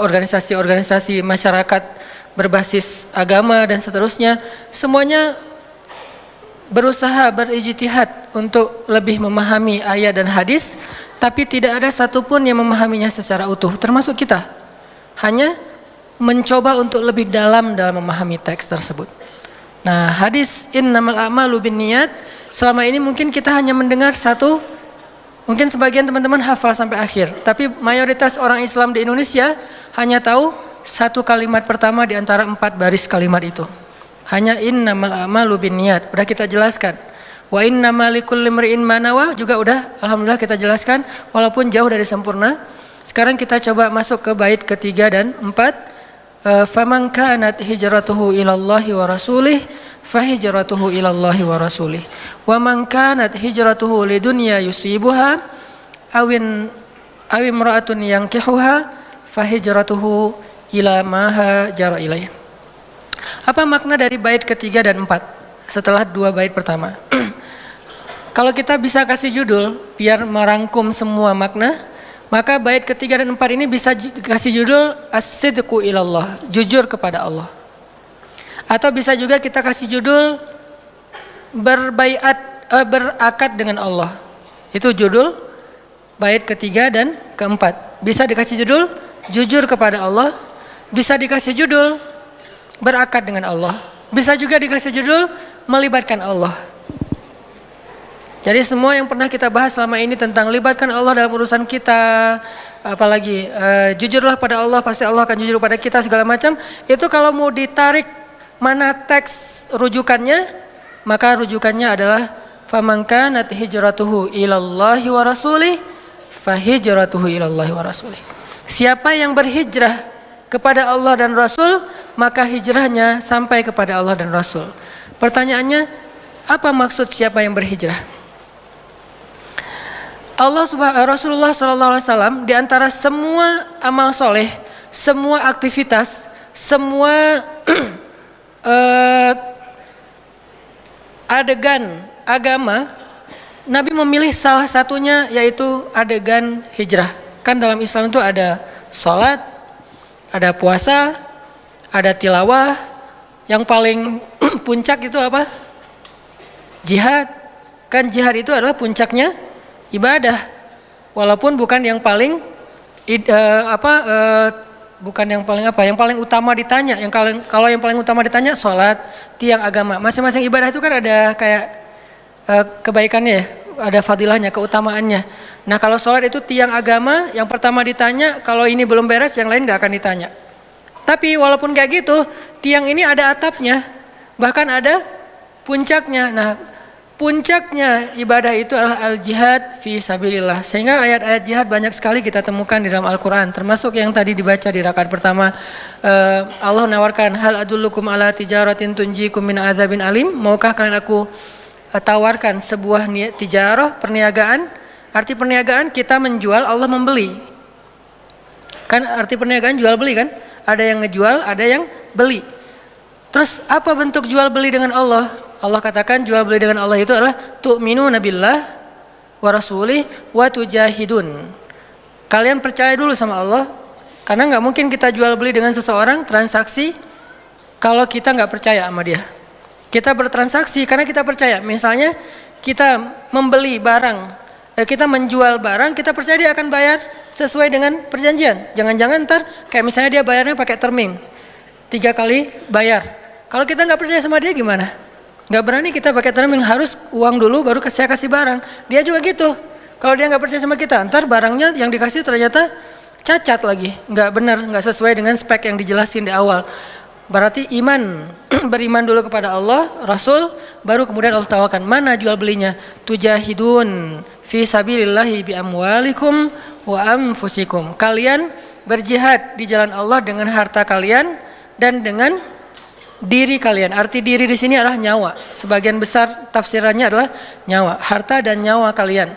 organisasi-organisasi masyarakat berbasis agama dan seterusnya, semuanya berusaha berijtihad untuk lebih memahami ayat dan hadis, tapi tidak ada satupun yang memahaminya secara utuh, termasuk kita. Hanya mencoba untuk lebih dalam memahami teks tersebut. Nah, hadis innamal a'malu binniyat, selama ini mungkin kita hanya mendengar satu, mungkin sebagian teman-teman hafal sampai akhir, tapi mayoritas orang Islam di Indonesia hanya tahu satu kalimat pertama di antara 4 baris kalimat itu. Hanya innamal a'malu binniyat, udah kita jelaskan. Wa innamal likulli imri'in ma nawa juga udah alhamdulillah kita jelaskan walaupun jauh dari sempurna. Sekarang kita coba masuk ke bait ketiga dan 4. Faman kanat hijratuhu ilallahi wa rasulih fahijratuhu ilallahi wa rasulih. Wa man kanat hijratuhu lidunya yusibuha awin imra'atun yankihuha fahijratuhu ila ma hajara ilaih. Apa makna dari bait ketiga dan 4 setelah 2 bait pertama? Kalau kita bisa kasih judul biar merangkum semua makna, maka bait ketiga dan 4 ini bisa kasih judul as-sidqu ilallah, jujur kepada Allah. Atau bisa juga kita kasih judul berakad dengan Allah. Itu judul bait ketiga dan keempat. Bisa dikasih judul jujur kepada Allah, bisa dikasih judul berakad dengan Allah, bisa juga dikasih judul melibatkan Allah. Jadi semua yang pernah kita bahas selama ini tentang libatkan Allah dalam urusan kita, apalagi jujurlah pada Allah, pasti Allah akan jujur pada kita, segala macam, itu kalau mau ditarik mana teks rujukannya, maka rujukannya adalah faman kanat hijratuhu ilallahi wa rasulih fahijratuhu ilallahi wa rasulih. Siapa yang berhijrah kepada Allah dan Rasul, maka hijrahnya sampai kepada Allah dan Rasul. Pertanyaannya, apa maksud siapa yang berhijrah? Rasulullah SAW di antara semua amal soleh, semua aktivitas, semua adegan agama, Nabi memilih salah satunya yaitu adegan hijrah. Kan dalam Islam itu ada sholat, ada puasa, ada tilawah, yang paling puncak itu apa? Jihad. Kan jihad itu adalah puncaknya ibadah, walaupun bukan yang paling bukan yang paling apa, yang paling utama ditanya. Kalau yang paling utama ditanya sholat, tiang agama. Masing-masing ibadah itu kan ada kayak kebaikannya ya, ada fadilahnya, keutamaannya. Nah kalau sholat itu tiang agama, yang pertama ditanya, kalau ini belum beres yang lain gak akan ditanya. Tapi walaupun kayak gitu, tiang ini ada atapnya, bahkan ada puncaknya. Nah puncaknya ibadah itu adalah al-jihad fi sabilillah. Sehingga ayat-ayat jihad banyak sekali kita temukan di dalam Al-Quran. Termasuk yang tadi dibaca di rakaat pertama. Allah menawarkan, hal adullukum ala tijaratin tunjikum min azabin alim. Maukah kalian aku tawarkan sebuah tijarah, perniagaan. Arti perniagaan kita menjual, Allah membeli. Kan arti perniagaan jual beli kan? Ada yang ngejual, ada yang beli. Terus apa bentuk jual beli dengan Allah? Allah katakan jual beli dengan Allah itu adalah tu'minuna billah wa rasulih wa tujahidun. Kalian percaya dulu sama Allah, karena nggak mungkin kita jual beli dengan seseorang transaksi kalau kita nggak percaya sama dia. Kita bertransaksi karena kita percaya. Misalnya kita membeli barang, kita menjual barang, kita percaya dia akan bayar sesuai dengan perjanjian. Jangan-jangan ntar kayak misalnya dia bayarnya pakai terming, 3 kali bayar. Kalau kita nggak percaya sama dia gimana? Nggak berani kita pakai terming, harus uang dulu baru saya kasih barang. Dia juga gitu. Kalau dia nggak percaya sama kita, ntar barangnya yang dikasih ternyata cacat lagi, nggak benar, nggak sesuai dengan spek yang dijelasin di awal. Berarti iman, beriman dulu kepada Allah, Rasul, baru kemudian Allah tawarkan mana jual belinya. Tujahidun fi sabilillahi bi amwalikum wa anfusikum. Kalian berjihad di jalan Allah dengan harta kalian dan dengan diri kalian. Arti diri di sini adalah nyawa. Sebagian besar tafsirannya adalah nyawa, harta dan nyawa kalian.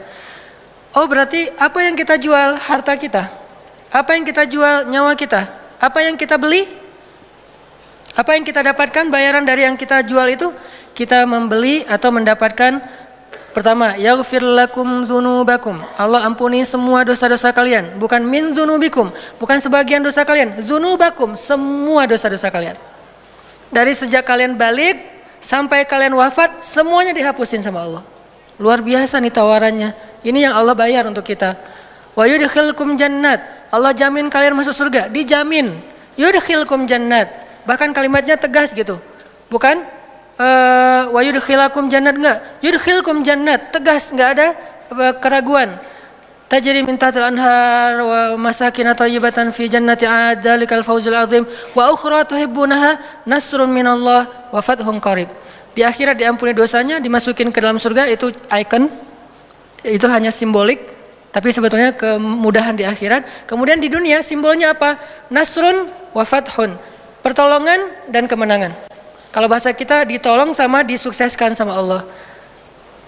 Oh berarti apa yang kita jual? Harta kita. Apa yang kita jual? Nyawa kita. Apa yang kita beli? Apa yang kita dapatkan bayaran dari yang kita jual itu? Kita membeli atau mendapatkan, pertama, yaghfir lakum dzunubakum. Allah ampuni semua dosa-dosa kalian. Bukan min dzunubikum, bukan sebagian dosa kalian. Dzunubakum, semua dosa-dosa kalian. Dari sejak kalian balik sampai kalian wafat, semuanya dihapusin sama Allah. Luar biasa nih tawarannya. Ini yang Allah bayar untuk kita. Wa yudkhilkum jannat. Allah jamin kalian masuk surga, dijamin. Yudkhilkum jannat. Bahkan kalimatnya tegas gitu. Bukan wa yudkhilakum jannat, enggak. Yudkhilkum jannat, tegas, enggak ada keraguan. Tajri min tahtil anhar wa masakin thayyibatan fi jannati adalikal fawzul azim wa ukhra tuhibbunaha nasrun minallah wa fathun qarib. Di akhirat diampuni dosanya, dimasukin ke dalam surga, itu icon. Itu hanya simbolik, tapi sebetulnya kemudahan di akhirat. Kemudian di dunia simbolnya apa? Nasrun wa fathun. Pertolongan dan kemenangan. Kalau bahasa kita ditolong sama disukseskan sama Allah.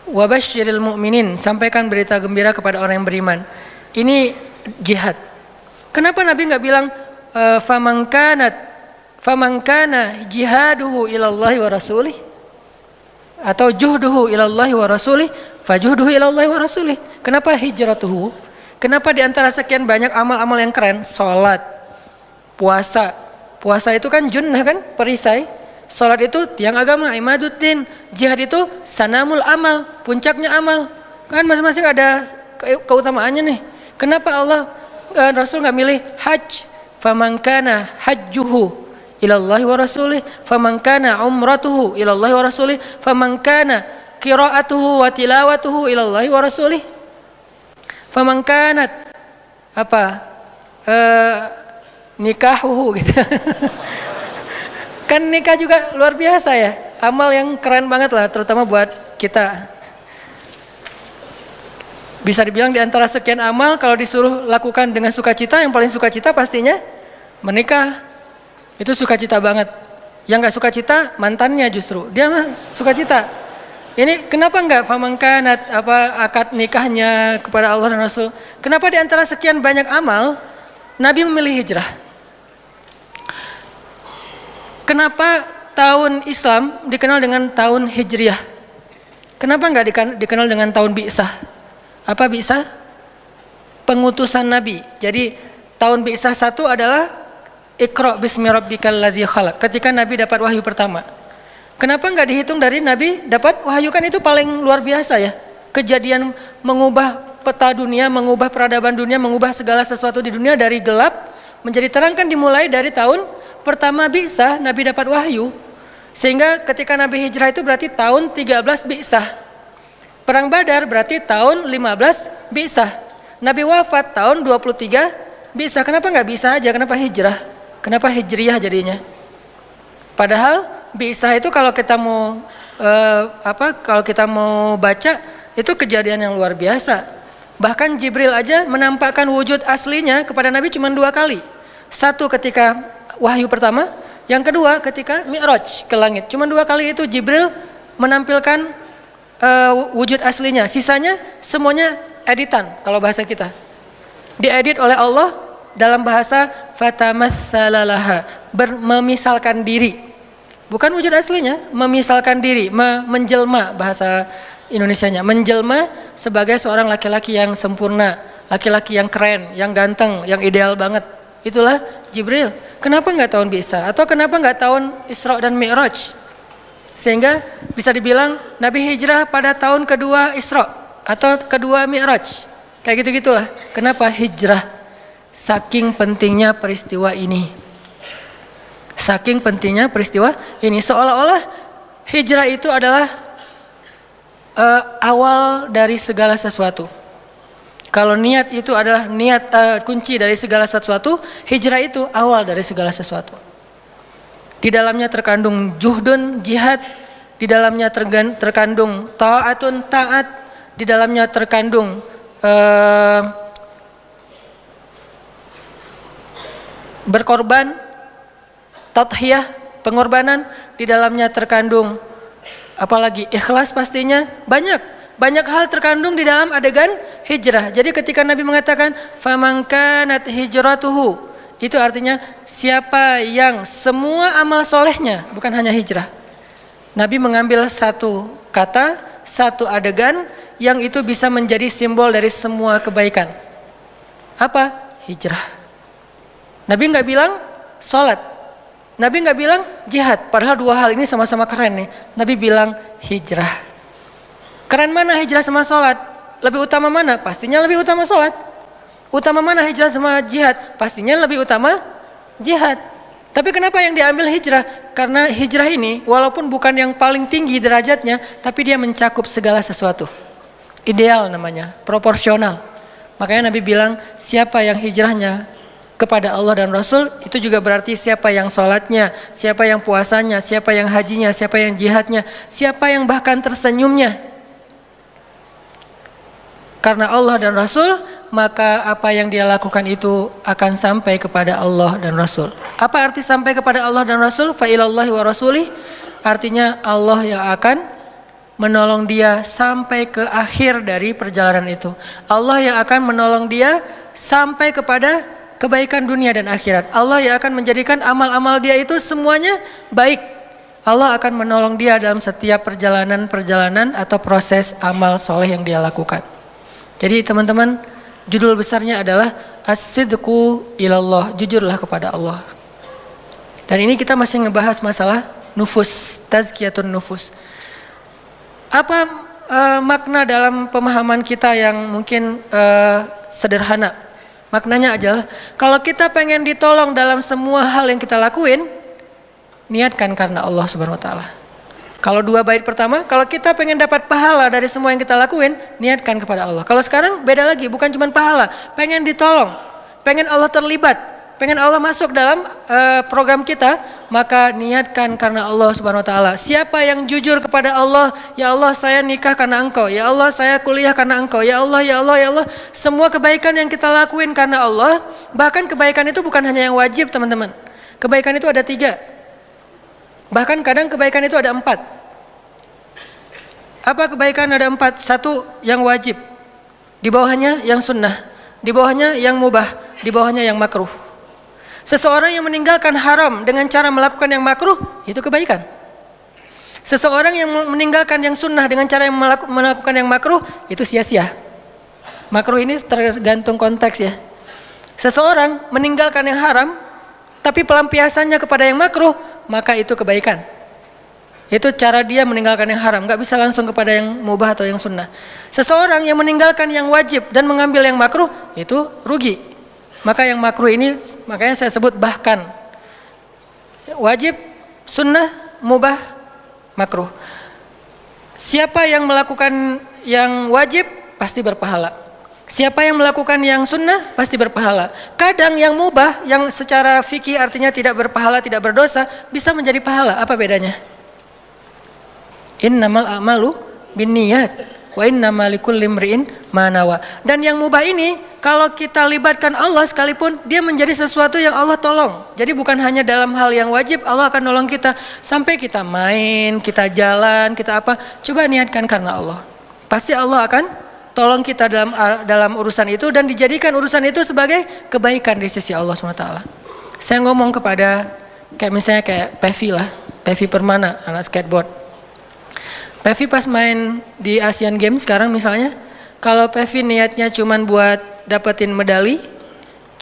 Wabasyiril mu'minin, sampaikan berita gembira kepada orang yang beriman. Ini jihad. Kenapa Nabi nggak bilang faman kana jihaduhu ilallahi wa rasulih, atau juhduhu ilallahi wa rasulih fajuhduhu ilallahi wa rasulih? Kenapa hijratuhu? Kenapa di antara sekian banyak amal-amal yang keren, salat, puasa. Puasa itu kan junnah kan, perisai. Salat itu tiang agama, imaduddin. Jihad itu sanamul amal, puncaknya amal. Kan masing-masing ada keutamaannya nih. Kenapa Allah Rasul nggak milih hajj? Faman kana hajjuhu ilallahi wa rasulih, faman kana umratuhu ilallahi wa rasulih, faman kana qiraatuhu wa tilawatuhu ilallahi wa rasulih, faman kanat nikahuhu gitu. Kan nikah juga luar biasa ya, amal yang keren banget lah, terutama buat kita. Bisa dibilang di antara sekian amal, kalau disuruh lakukan dengan sukacita, yang paling sukacita pastinya menikah. Itu sukacita banget. Yang gak sukacita mantannya justru, dia mah sukacita. Ini kenapa enggak famangkanat akad nikahnya kepada Allah dan Rasul? Kenapa di antara sekian banyak amal Nabi memilih hijrah? Kenapa tahun Islam dikenal dengan tahun Hijriah? Kenapa enggak dikenal dengan tahun Bi'sah? Apa Bi'sah? Pengutusan Nabi. Jadi tahun Bi'sah 1 adalah Iqra bismi rabbikal ladzi khalaq. Ketika Nabi dapat wahyu pertama. Kenapa enggak dihitung dari Nabi dapat wahyu? Kan itu paling luar biasa ya. Kejadian mengubah peta dunia, mengubah peradaban dunia, mengubah segala sesuatu di dunia dari gelap menjadi terang kan dimulai dari tahun pertama bi'tsah, Nabi dapat wahyu. Sehingga ketika Nabi hijrah itu berarti tahun 13 bi'tsah. Perang Badar berarti tahun 15 bi'tsah. Nabi wafat tahun 23 bi'tsah. Kenapa nggak bisa aja? Kenapa hijrah? Kenapa hijriyah jadinya? Padahal bi'tsah itu kalau kita mau kalau kita mau baca itu kejadian yang luar biasa. Bahkan Jibril aja menampakkan wujud aslinya kepada Nabi cuma 2 kali. Satu ketika wahyu pertama, yang kedua ketika Mi'raj ke langit. Cuma 2 kali itu Jibril menampilkan wujud aslinya. Sisanya semuanya editan kalau bahasa kita. Diedit oleh Allah dalam bahasa fatamatsalaha, memisalkan diri. Bukan wujud aslinya, memisalkan diri, menjelma bahasa Indonesianya, menjelma sebagai seorang laki-laki yang sempurna, laki-laki yang keren, yang ganteng, yang ideal banget. Itulah Jibril. Kenapa nggak tahun bi'tsah? Atau kenapa nggak tahun Isra dan Mi'raj? Sehingga bisa dibilang Nabi hijrah pada tahun kedua Isra atau kedua Mi'raj. Kayak gitu-gitulah. Kenapa hijrah? Saking pentingnya peristiwa ini. Saking pentingnya peristiwa ini. Seolah-olah hijrah itu adalah awal dari segala sesuatu. Kalau niat itu adalah kunci dari segala sesuatu, hijrah itu awal dari segala sesuatu. Di dalamnya terkandung juhdun, jihad, di dalamnya terkandung ta'atun, taat, di dalamnya terkandung berkorban, tadhiyah, pengorbanan, di dalamnya terkandung apalagi ikhlas, pastinya banyak hal terkandung di dalam adegan hijrah. Jadi ketika Nabi mengatakan faman kanat hijratuhu, itu artinya siapa yang semua amal solehnya, bukan hanya hijrah. Nabi mengambil satu kata, satu adegan yang itu bisa menjadi simbol dari semua kebaikan. Apa? Hijrah. Nabi nggak bilang sholat, Nabi nggak bilang jihad, padahal 2 hal ini sama-sama keren nih. Nabi bilang hijrah. Keren mana hijrah sama sholat? Lebih utama mana? Pastinya lebih utama sholat. Utama mana hijrah sama jihad? Pastinya lebih utama jihad. Tapi kenapa yang diambil hijrah? Karena hijrah ini walaupun bukan yang paling tinggi derajatnya, tapi dia mencakup segala sesuatu. Ideal namanya, proporsional. Makanya Nabi bilang siapa yang hijrahnya kepada Allah dan Rasul, itu juga berarti siapa yang sholatnya, siapa yang puasanya, siapa yang hajinya, siapa yang jihadnya, siapa yang bahkan tersenyumnya karena Allah dan Rasul, maka apa yang dia lakukan itu akan sampai kepada Allah dan Rasul. Apa arti sampai kepada Allah dan Rasul? Fa ilallahi wa rasulih, artinya Allah yang akan menolong dia sampai ke akhir dari perjalanan itu. Allah yang akan menolong dia sampai kepada kebaikan dunia dan akhirat. Allah yang akan menjadikan amal-amal dia itu semuanya baik. Allah akan menolong dia dalam setiap perjalanan atau proses amal soleh yang dia lakukan. Jadi teman-teman, judul besarnya adalah As-sidqu ilallah, jujurlah kepada Allah. Dan ini kita masih ngebahas masalah nufus, tazkiyatun nufus. Apa makna dalam pemahaman kita yang mungkin sederhana? Maknanya adalah kalau kita pengen ditolong dalam semua hal yang kita lakuin, niatkan karena Allah Subhanahu wa taala. Kalau 2 bait pertama, kalau kita pengen dapat pahala dari semua yang kita lakuin, niatkan kepada Allah. Kalau sekarang beda lagi, bukan cuma pahala, pengen ditolong, pengen Allah terlibat, pengen Allah masuk dalam program kita, maka niatkan karena Allah Subhanahu wa taala. Siapa yang jujur kepada Allah, ya Allah saya nikah karena Engkau, ya Allah saya kuliah karena Engkau, ya Allah ya Allah ya Allah, semua kebaikan yang kita lakuin karena Allah. Bahkan kebaikan itu bukan hanya yang wajib, teman-teman. Kebaikan itu ada 3. Bahkan kadang kebaikan itu ada 4. Apa kebaikan ada 4? 1 yang wajib, di bawahnya yang sunnah, di bawahnya yang mubah, di bawahnya yang makruh. Seseorang yang meninggalkan haram dengan cara melakukan yang makruh, itu kebaikan. Seseorang yang meninggalkan yang sunnah dengan cara yang melakukan yang makruh, itu sia-sia. Makruh ini tergantung konteks ya. Seseorang meninggalkan yang haram, tapi pelampiasannya kepada yang makruh, maka itu kebaikan. Itu cara dia meninggalkan yang haram, gak bisa langsung kepada yang mubah atau yang sunnah. Seseorang yang meninggalkan yang wajib dan mengambil yang makruh, itu rugi. Maka yang makruh ini makanya saya sebut bahkan. Wajib, sunnah, mubah, makruh. Siapa yang melakukan yang wajib pasti berpahala. Siapa yang melakukan yang sunnah pasti berpahala. Kadang yang mubah, yang secara fikih artinya tidak berpahala, tidak berdosa, bisa menjadi pahala. Apa bedanya? Innamal a'malu binniyat wa innamal likulli imri'in ma nawa. Dan yang mubah ini kalau kita libatkan Allah sekalipun, dia menjadi sesuatu yang Allah tolong. Jadi bukan hanya dalam hal yang wajib, Allah akan nolong kita sampai kita main, kita jalan, kita apa, coba niatkan karena Allah. Pasti Allah akan tolong kita dalam urusan itu dan dijadikan urusan itu sebagai kebaikan di sisi Allah SWT. Saya ngomong kepada kayak misalnya kayak Pevi lah, Pevi Permana, anak skateboard. Pevi pas main di Asian Games sekarang misalnya, kalau Pevi niatnya cuman buat dapetin medali,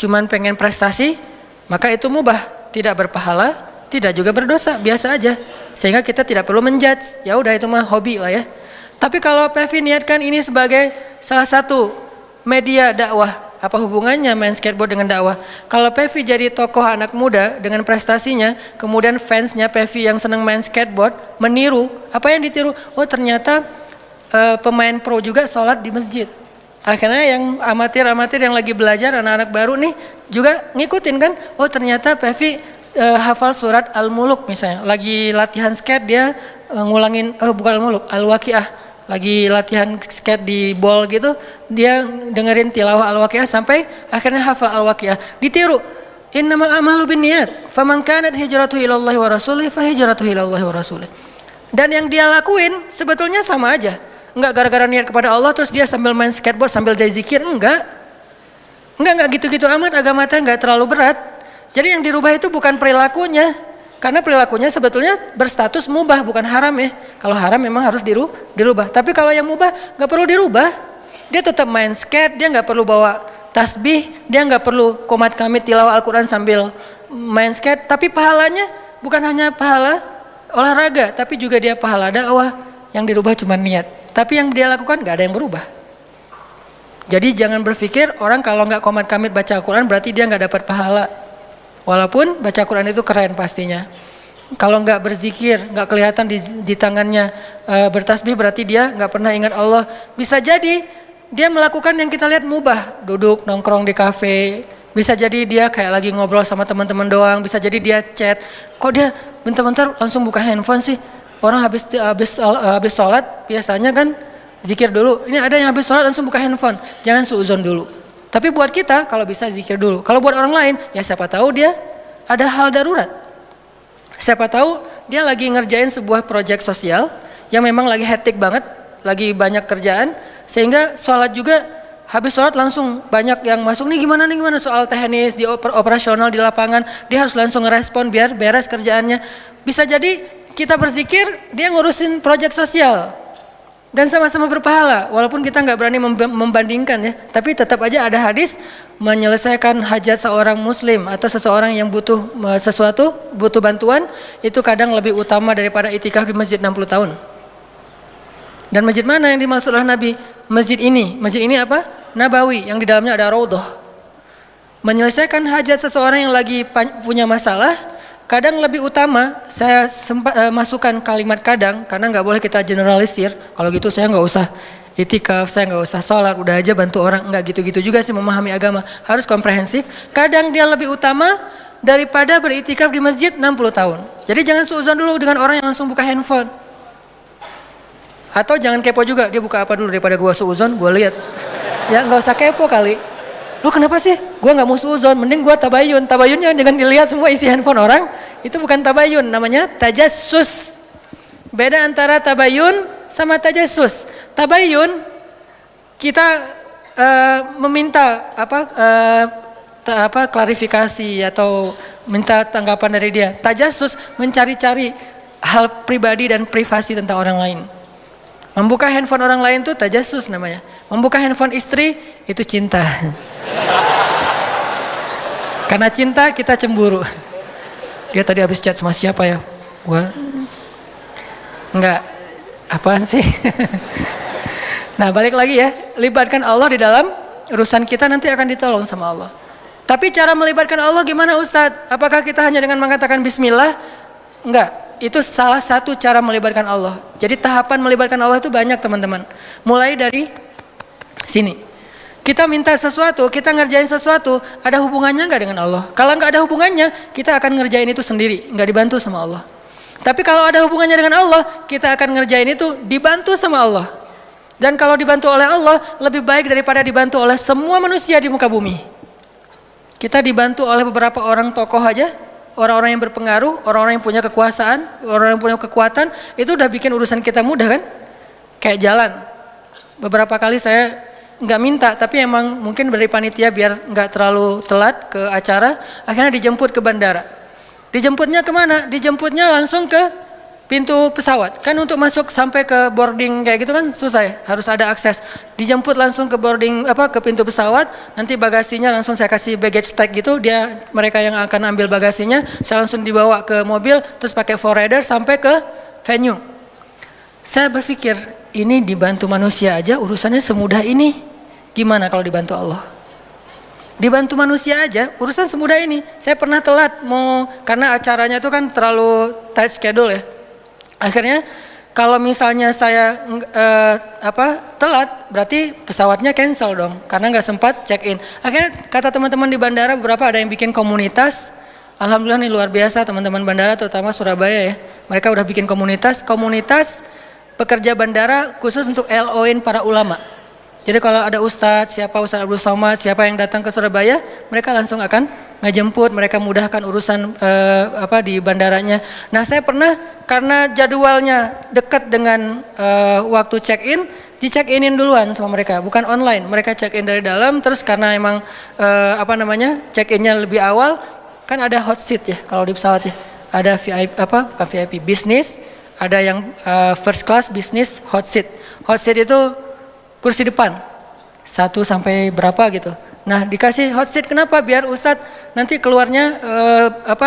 cuman pengen prestasi, maka itu mubah, tidak berpahala, tidak juga berdosa, biasa aja. Sehingga kita tidak perlu menjudge, ya udah itu mah hobi lah ya. Tapi kalau Pevi niatkan ini sebagai salah satu media dakwah, apa hubungannya main skateboard dengan dakwah? Kalau Pevi jadi tokoh anak muda dengan prestasinya, kemudian fansnya Pevi yang senang main skateboard meniru, apa yang ditiru? Oh ternyata pemain pro juga sholat di masjid. Akhirnya yang amatir-amatir yang lagi belajar, anak-anak baru nih juga ngikutin kan? Oh ternyata Pevi hafal surat Al-Muluk misalnya, lagi latihan skate dia ngulangin, bukan Al-Muluk, Al-Waqiah. Lagi latihan skate di ball gitu, dia dengerin tilawah Al-Waqiah sampai akhirnya hafal Al-Waqiah. Ditiru, innamal a'malu binniyat, faman kanat hijratuhu ilallahi wa rasulih fa hijratuhu ilallahi wa rasulih. Dan yang dia lakuin sebetulnya sama aja. Enggak gara-gara niat kepada Allah terus dia sambil main skateboard sambil dia zikir, enggak gitu-gitu amat. Agama teh enggak terlalu berat. Jadi yang dirubah itu bukan perilakunya. Karena perilakunya sebetulnya berstatus mubah, bukan haram ya. Kalau haram memang harus dirubah. Tapi kalau yang mubah nggak perlu dirubah. Dia tetap main skate, dia nggak perlu bawa tasbih, dia nggak perlu qomat kamit tilawah Al-Quran sambil main skate. Tapi pahalanya bukan hanya pahala olahraga, tapi juga dia pahala dakwah. Yang dirubah cuma niat. Tapi yang dia lakukan nggak ada yang berubah. Jadi jangan berpikir orang kalau nggak qomat kamit baca Al-Quran berarti dia nggak dapat pahala. Walaupun baca Quran itu keren pastinya. Kalau nggak berzikir, nggak kelihatan di tangannya bertasbih berarti dia nggak pernah ingat Allah. Bisa jadi dia melakukan yang kita lihat mubah, duduk nongkrong di kafe. Bisa jadi dia kayak lagi ngobrol sama teman-teman doang. Bisa jadi dia chat. Kok dia bentar-bentar langsung buka handphone sih? Orang habis sholat biasanya kan zikir dulu. Ini ada yang habis sholat langsung buka handphone. Jangan suuzon dulu. Tapi buat kita kalau bisa zikir dulu. Kalau buat orang lain, ya siapa tahu dia ada hal darurat. Siapa tahu dia lagi ngerjain sebuah proyek sosial yang memang lagi hektik banget, lagi banyak kerjaan, sehingga sholat juga habis sholat langsung banyak yang masuk. Nih gimana soal teknis di operasional di lapangan, dia harus langsung ngerespon biar beres kerjaannya. Bisa jadi kita berzikir, dia ngurusin proyek sosial. Dan sama-sama berpahala, walaupun kita nggak berani membandingkan ya, tapi tetap aja ada hadis menyelesaikan hajat seorang muslim atau seseorang yang butuh sesuatu, butuh bantuan, itu kadang lebih utama daripada itikaf di masjid 60 tahun. Dan masjid mana yang dimaksud oleh Nabi? Masjid ini apa? Nabawi, yang di dalamnya ada raudhah. Menyelesaikan hajat seseorang yang lagi punya masalah, kadang lebih utama. Saya sempat masukkan kalimat kadang karena nggak boleh kita generalisir. Kalau gitu saya nggak usah itikaf, saya nggak usah sholat, udah aja bantu orang. Nggak gitu-gitu juga sih memahami agama, harus komprehensif. Kadang dia lebih utama daripada beritikaf di masjid 60 tahun. Jadi jangan suuzon dulu dengan orang yang langsung buka handphone. Atau jangan kepo juga, dia buka apa dulu daripada gua suuzon, gua lihat. Ya nggak usah kepo kali. Lo kenapa sih? Gue nggak mau suuzon, mending gue tabayun. Tabayunnya dengan dilihat semua isi handphone orang, itu bukan tabayun, namanya tajassus. Beda antara tabayun sama tajassus. Tabayun kita meminta klarifikasi atau minta tanggapan dari dia. Tajassus mencari-cari hal pribadi dan privasi tentang orang lain. Membuka handphone orang lain tuh tajassus namanya. Membuka handphone istri itu cinta. Karena cinta kita cemburu. Dia tadi habis chat sama siapa ya? Gua enggak. Apaan sih? Nah, balik lagi ya, libatkan Allah di dalam urusan kita, nanti akan ditolong sama Allah. Tapi cara melibatkan Allah gimana Ustadz? Apakah kita hanya dengan mengatakan bismillah? Enggak, itu salah satu cara melibatkan Allah. Jadi tahapan melibatkan Allah itu banyak teman-teman. Mulai dari sini. Kita minta sesuatu, kita ngerjain sesuatu, ada hubungannya enggak dengan Allah? Kalau enggak ada hubungannya, kita akan ngerjain itu sendiri, enggak dibantu sama Allah. Tapi kalau ada hubungannya dengan Allah, kita akan ngerjain itu dibantu sama Allah. Dan kalau dibantu oleh Allah, lebih baik daripada dibantu oleh semua manusia di muka bumi. Kita dibantu oleh beberapa orang tokoh aja, orang-orang yang berpengaruh, orang-orang yang punya kekuasaan, orang-orang yang punya kekuatan, itu udah bikin urusan kita mudah kan? Kayak jalan. Beberapa kali saya nggak minta, tapi emang mungkin dari panitia biar nggak terlalu telat ke acara, akhirnya dijemput ke bandara. Dijemputnya kemana? Dijemputnya langsung ke pintu pesawat. Kan untuk masuk sampai ke boarding kayak gitu kan susah ya, harus ada akses. Dijemput langsung ke boarding ke pintu pesawat, nanti bagasinya langsung saya kasih baggage tag gitu, mereka yang akan ambil bagasinya, saya langsung dibawa ke mobil, terus pakai forwarder sampai ke venue. Saya berpikir, ini dibantu manusia aja urusannya semudah ini. Gimana kalau dibantu Allah? Dibantu manusia aja urusan semudah ini. Saya pernah telat karena acaranya itu kan terlalu tight schedule ya. Akhirnya kalau misalnya saya telat, berarti pesawatnya cancel dong, karena nggak sempat check in. Akhirnya kata teman-teman di bandara, beberapa ada yang bikin komunitas. Alhamdulillah nih luar biasa teman-teman bandara, terutama Surabaya ya. Mereka udah bikin komunitas pekerja bandara khusus untuk LO-in para ulama. Jadi kalau ada Ustadz Abdul Somad, siapa yang datang ke Surabaya, mereka langsung akan ngejemput, mereka mudahkan urusan di bandaranya. Nah saya pernah, karena jadwalnya dekat dengan waktu check-in, di check-inin duluan sama mereka, bukan online. Mereka check-in dari dalam, terus karena emang check-innya lebih awal, kan ada hot seat ya kalau di pesawat ya. Ada VIP, bukan VIP, bisnis. Ada yang first class, bisnis, hot seat. Hot seat itu kursi depan, 1 sampai berapa gitu. Nah dikasih hot seat kenapa? Biar Ustadz nanti keluarnya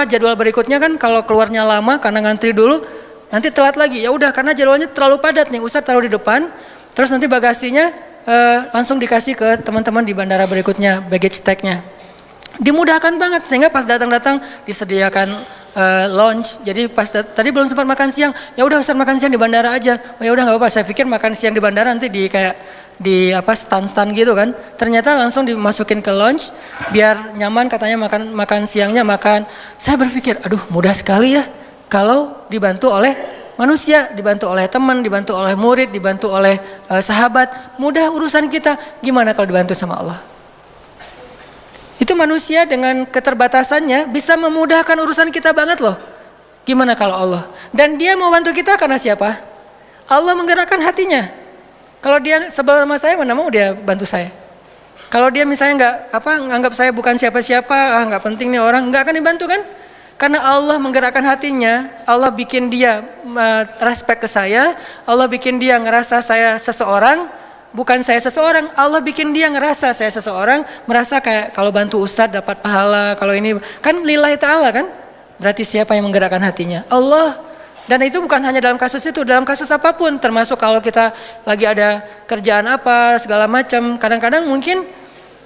jadwal berikutnya kan kalau keluarnya lama karena ngantri dulu, nanti telat lagi. Ya udah karena jadwalnya terlalu padat nih, Ustadz taruh di depan, terus nanti bagasinya langsung dikasih ke teman-teman di bandara berikutnya, baggage tag-nya. Dimudahkan banget sehingga pas datang-datang disediakan lunch. Jadi pas tadi belum sempat makan siang, ya udah Ustaz makan siang di bandara aja. Oh ya udah nggak apa-apa. Saya pikir makan siang di bandara nanti di stand-stand gitu kan. Ternyata langsung dimasukin ke lunch biar nyaman, katanya makan siangnya makan. Saya berpikir, aduh mudah sekali ya kalau dibantu oleh manusia, dibantu oleh teman, dibantu oleh murid, dibantu oleh sahabat. Mudah urusan kita. Gimana kalau dibantu sama Allah? Itu manusia dengan keterbatasannya bisa memudahkan urusan kita banget loh. Gimana kalau Allah? Dan dia mau bantu kita karena siapa? Allah menggerakkan hatinya. Kalau dia sebel sama saya, mana mau dia bantu saya? Kalau dia misalnya nganggap saya bukan siapa-siapa, nggak penting nih orang, nggak akan dibantu kan? Karena Allah menggerakkan hatinya, Allah bikin dia respect ke saya, Allah bikin dia ngerasa saya seseorang. Bukan saya seseorang, Allah bikin dia ngerasa saya seseorang, merasa kayak kalau bantu Ustadz dapat pahala, kalau ini kan lillahi ta'ala kan? Berarti siapa yang menggerakkan hatinya? Allah. Dan itu bukan hanya dalam kasus itu, dalam kasus apapun, termasuk kalau kita lagi ada kerjaan apa, segala macam. Kadang-kadang mungkin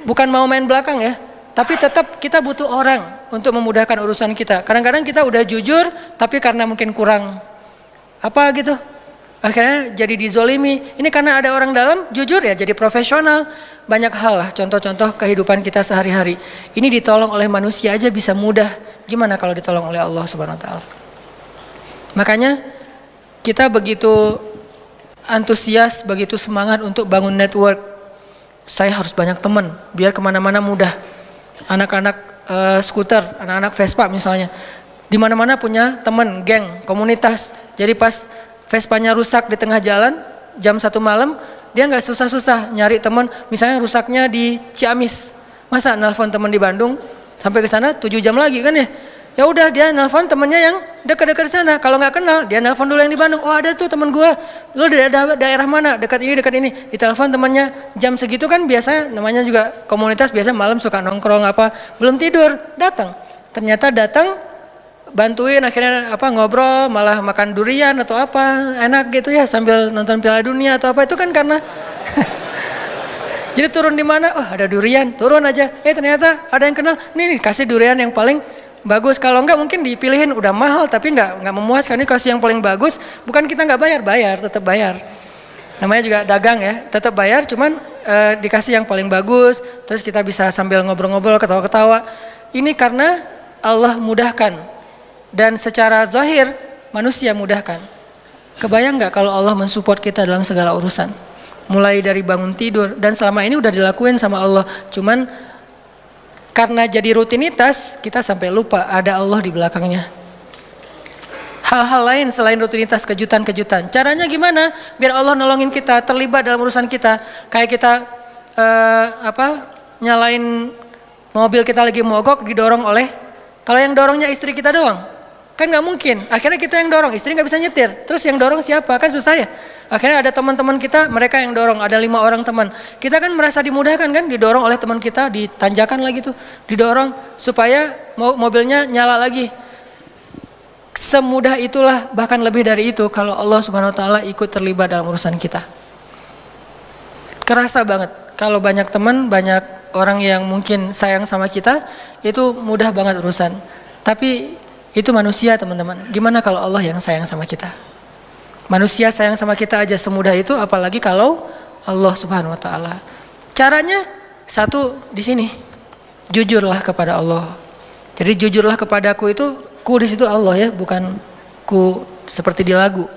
bukan mau main belakang ya, tapi tetap kita butuh orang untuk memudahkan urusan kita. Kadang-kadang kita udah jujur, tapi karena mungkin kurang gitu, akhirnya jadi dizolimi. Ini karena ada orang dalam jujur ya, jadi profesional. Banyak hal lah, contoh-contoh kehidupan kita sehari-hari. Ini ditolong oleh manusia aja bisa mudah. Gimana kalau ditolong oleh Allah Subhanahu Wa Taala? Makanya kita begitu antusias, begitu semangat untuk bangun network. Saya harus banyak teman, biar kemana-mana mudah. Anak-anak skuter, anak-anak Vespa misalnya, di mana-mana punya teman, geng, komunitas. Jadi pas Vespanya rusak di tengah jalan jam 1 malam, dia nggak susah-susah nyari teman. Misalnya rusaknya di Ciamis, masa nelfon teman di Bandung sampai ke sana 7 jam lagi kan ya? Ya udah dia nelfon temannya yang dekat-dekat sana. Kalau nggak kenal, dia nelfon dulu yang di Bandung. Oh ada tuh teman gua, lu dari daerah mana? Dekat ini. Ditelepon temannya jam segitu kan biasa, namanya juga komunitas biasa malam suka nongkrong belum tidur, datang. Ternyata datang. Bantuin akhirnya ngobrol, malah makan durian atau enak gitu ya sambil nonton Piala Dunia atau itu kan karena Jadi turun di mana? Oh, ada durian, turun aja. Ternyata ada yang kenal. Nih kasih durian yang paling bagus. Kalau enggak mungkin dipilihin udah mahal tapi enggak memuaskan. Ini kasih yang paling bagus. Bukan kita enggak bayar, tetap bayar. Namanya juga dagang ya, tetap bayar. Cuman dikasih yang paling bagus. Terus kita bisa sambil ngobrol-ngobrol, ketawa-ketawa. Ini karena Allah mudahkan. Dan secara zahir manusia mudahkan. Kebayang nggak kalau Allah mensupport kita dalam segala urusan? Mulai dari bangun tidur, dan selama ini udah dilakuin sama Allah. Cuman karena jadi rutinitas, kita sampai lupa ada Allah di belakangnya. Hal-hal lain selain rutinitas, kejutan-kejutan. Caranya gimana? Biar Allah nolongin kita, terlibat dalam urusan kita. Kayak kita nyalain mobil kita lagi mogok, didorong oleh, kalau yang dorongnya istri kita doang, kan nggak mungkin. Akhirnya kita yang dorong, istri nggak bisa nyetir. Terus yang dorong siapa? Kan susah ya. Akhirnya ada teman-teman kita, mereka yang dorong. Ada 5 orang teman. Kita kan merasa dimudahkan kan, didorong oleh teman kita, ditanjakan lagi tuh, didorong supaya mobilnya nyala lagi. Semudah itulah, bahkan lebih dari itu kalau Allah Subhanahu Wa Taala ikut terlibat dalam urusan kita. Kerasa banget. Kalau banyak teman, banyak orang yang mungkin sayang sama kita, itu mudah banget urusan. Tapi itu manusia teman-teman. Gimana kalau Allah yang sayang sama kita? Manusia sayang sama kita aja semudah itu, apalagi kalau Allah Subhanahu Wa Taala. Caranya satu di sini, jujurlah kepada Allah. Jadi jujurlah kepadaku itu, ku di situ Allah ya, bukan ku seperti di lagu.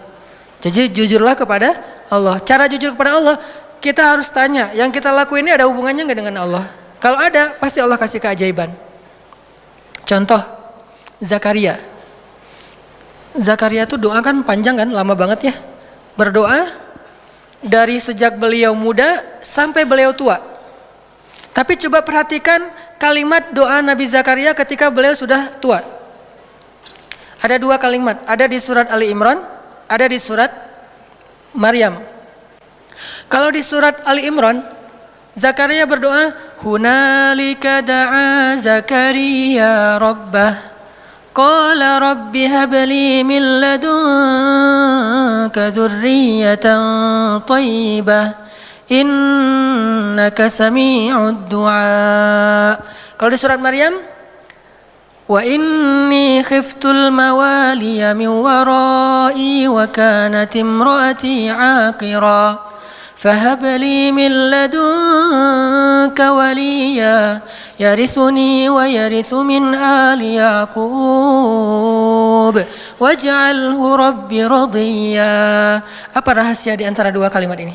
Jadi jujurlah kepada Allah. Cara jujur kepada Allah, kita harus tanya, yang kita lakuin ini ada hubungannya nggak dengan Allah? Kalau ada, pasti Allah kasih keajaiban. Contoh, Zakaria. Zakaria tuh doa kan panjang kan, lama banget ya. Berdoa dari sejak beliau muda sampai beliau tua. Tapi coba perhatikan kalimat doa Nabi Zakaria ketika beliau sudah tua. Ada 2 kalimat, ada di surat Ali Imran, ada di surat Maryam. Kalau di surat Ali Imran, Zakaria berdoa, hunalika da'a Zakaria rabbah. Qala rabbi habli min ladunka dzurriyyatan thayyibah innaka sami'ud du'a. Kalau di surat Maryam, wa inni khiftul mawaliya min wara'i wa kanat imraati 'aqira fahab li min ladunka waliya yarithuni wa yarithu min ali Yaqub waj'alhu rabbi radiyya. Apa rahasia di antara 2 kalimat ini?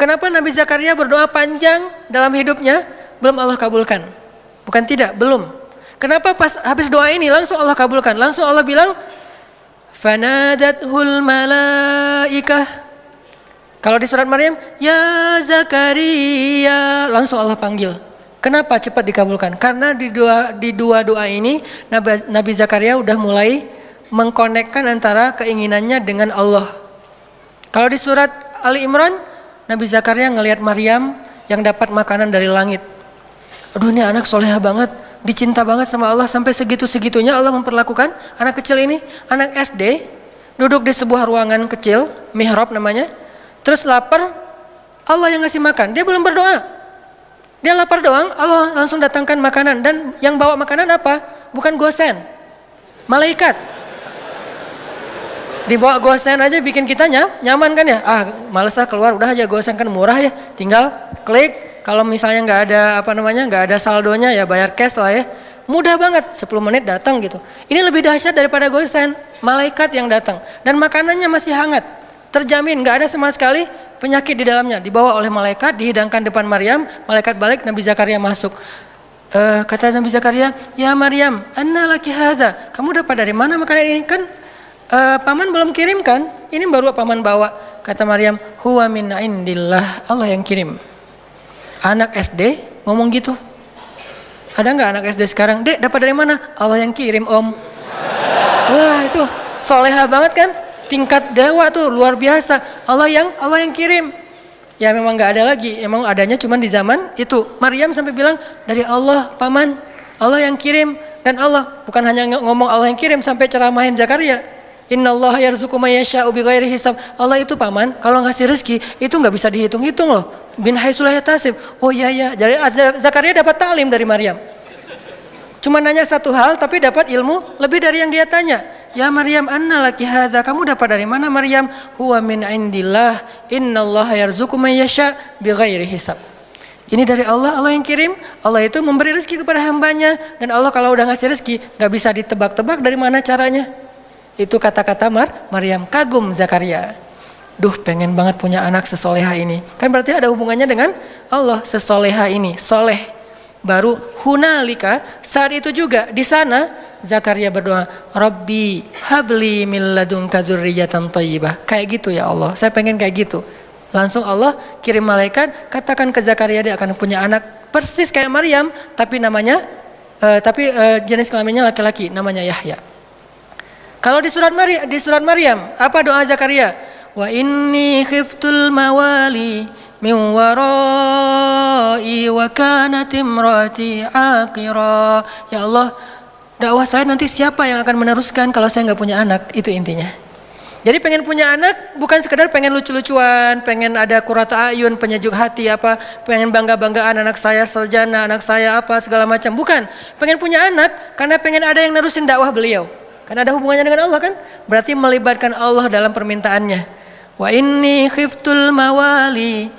Kenapa Nabi Zakaria berdoa panjang dalam hidupnya belum Allah kabulkan? Bukan tidak, belum. Kenapa pas habis doa ini langsung Allah kabulkan? Langsung Allah bilang fanadathul malaikah. Kalau di surat Maryam, ya Zakaria, langsung Allah panggil. Kenapa cepat dikabulkan? Karena di dua doa ini Nabi Zakaria udah mulai mengkonekkan antara keinginannya dengan Allah. Kalau di surat Ali Imran, Nabi Zakaria ngelihat Maryam yang dapat makanan dari langit. Aduh, ini anak soleha banget, dicinta banget sama Allah, sampai segitu-segitunya Allah memperlakukan anak kecil ini, anak SD, duduk di sebuah ruangan kecil, mihrab namanya. Terus lapar, Allah yang ngasih makan. Dia belum berdoa. Dia lapar doang, Allah langsung datangkan makanan. Dan yang bawa makanan apa? Bukan gosen, malaikat. Dibawa gosen aja bikin kita nyaman kan ya? Males keluar, udah aja gosen kan murah ya. Tinggal klik. Kalau misalnya nggak ada nggak ada saldonya ya bayar cash lah ya. Mudah banget, 10 menit datang gitu. Ini lebih dahsyat daripada gosen, malaikat yang datang. Dan makanannya masih hangat. Terjamin nggak ada sama sekali penyakit di dalamnya. Dibawa oleh malaikat, dihidangkan depan Maryam, malaikat balik, Nabi Zakaria masuk. Kata Nabi Zakaria, ya Maryam, anna laki hadza? Kamu dapat dari mana makanan ini? Kan paman belum kirimkan, ini baru paman bawa. Kata Maryam, huwa min indillah, Allah yang kirim. Anak SD ngomong gitu. Ada nggak anak SD sekarang? Dek, dapat dari mana? Allah yang kirim, Om. Wah, itu soleha banget kan? Tingkat dewa tuh luar biasa. Allah yang kirim. Ya memang nggak ada lagi. Emang adanya cuma di zaman itu. Maryam sampai bilang dari Allah, paman. Allah yang kirim. Dan Allah bukan hanya ngomong Allah yang kirim, sampai ceramahin Zakaria. Innallaha yarzuqu may yasha'u bighairi hisab. Allah itu paman, kalau ngasih rezeki itu nggak bisa dihitung-hitung loh. bin haitsu la yahtasib. Oh iya ya, jadi Zakaria dapat taklim dari Maryam. Cuma nanya satu hal tapi dapat ilmu lebih dari yang dia tanya. Ya Maryam, anna laki hadza? Kamu dapat dari mana Maryam? Huwa min indillah, innallaha yarzuqu man yasha bighairi hisab. Ini dari Allah, Allah yang kirim. Allah itu memberi rezeki kepada hambanya, dan Allah kalau udah ngasih rezeki nggak bisa ditebak-tebak dari mana caranya. Itu kata-kata Maryam. Kagum Zakaria. Duh, pengen banget punya anak sesoleha ini. Kan berarti ada hubungannya dengan Allah, sesoleha ini, soleh. Baru hunalika, saat itu juga di sana Zakaria berdoa, Rabbi habli min ladunka dzurriyyatan thayyibah. Kayak gitu ya Allah, saya pengen kayak gitu. Langsung Allah kirim malaikat, katakan ke Zakaria dia akan punya anak persis kayak Maryam, tapi namanya jenis kelaminnya laki-laki, namanya Yahya. Kalau di surat Maryam, apa doa Zakaria? Wa inni khiftul mawali min warai wa kanat imraati aqira. Ya Allah, dakwah saya nanti siapa yang akan meneruskan kalau saya nggak punya anak? Itu intinya. Jadi pengen punya anak bukan sekedar pengen lucu-lucuan, pengen ada qurrata ayun, penyejuk hati apa, pengen bangga-banggaan anak saya sarjana, anak saya apa segala macam. Bukan, pengen punya anak karena pengen ada yang nerusin dakwah beliau. Karena ada hubungannya dengan Allah kan? Berarti melibatkan Allah dalam permintaannya. Wa inni khiftul mawali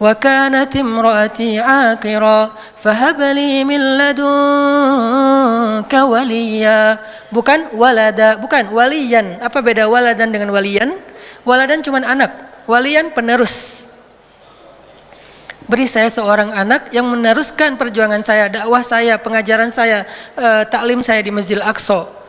wa kanat imraati aqira fahabli min ladunka waliya. Bukan walada, bukan waliyan. Apa beda waladan dengan waliyan? Waladan cuma anak, waliyan penerus. Beri saya seorang anak yang meneruskan perjuangan saya, dakwah saya, pengajaran saya, taklim saya di Masjidil Aqsa.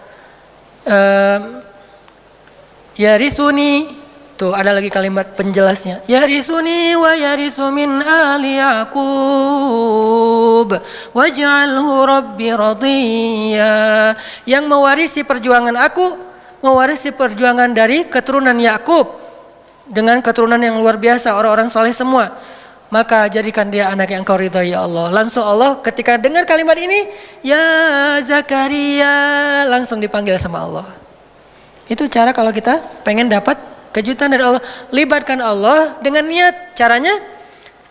Yarithuni. Tuh ada lagi kalimat penjelasnya. Yarithuni wa yarithu min ali Yaqub waj'alhu rabbi radiyya. Yang mewarisi perjuangan aku, mewarisi perjuangan dari keturunan Yakub dengan keturunan yang luar biasa, orang-orang soleh semua. Maka jadikan dia anak yang kau ridhai ya Allah. Langsung Allah ketika dengar kalimat ini, ya Zakaria, langsung dipanggil sama Allah. Itu cara kalau kita pengen dapat kejutan dari Allah. Libatkan Allah dengan niat. Caranya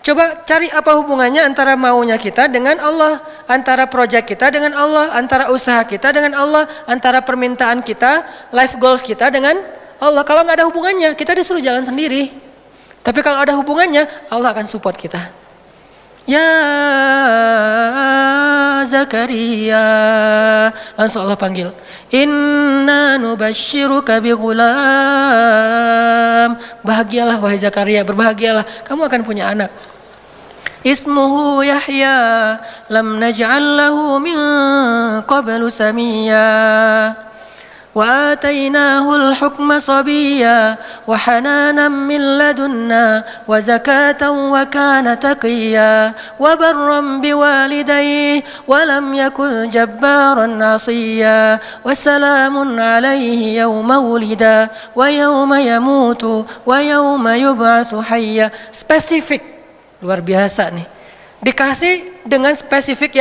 coba cari apa hubungannya antara maunya kita dengan Allah, antara proyek kita dengan Allah, antara usaha kita dengan Allah, antara permintaan kita, life goals kita dengan Allah. Kalau nggak ada hubungannya, kita disuruh jalan sendiri. Tapi kalau ada hubungannya, Allah akan support kita. Ya Zakaria, langsung Allah panggil. Inna nubashiruka bi ghulam. Bahagialah wahai Zakaria, berbahagialah, kamu akan punya anak. Ismuhu Yahya, lam naj'al lahu min qablu samiyya. Wa atainahul hukma sabiyya wa hananan min ladunna wa zakatan wa kana taqiyya wa barran biwalidayhi wa lam yakun jabbaran 'asiyya wa salamun 'alaihi yawma wulida wa yawma yamutu wa yawma yub'atsu hayya. Spesifik, luar biasa nih. Dikasih dengan spesifik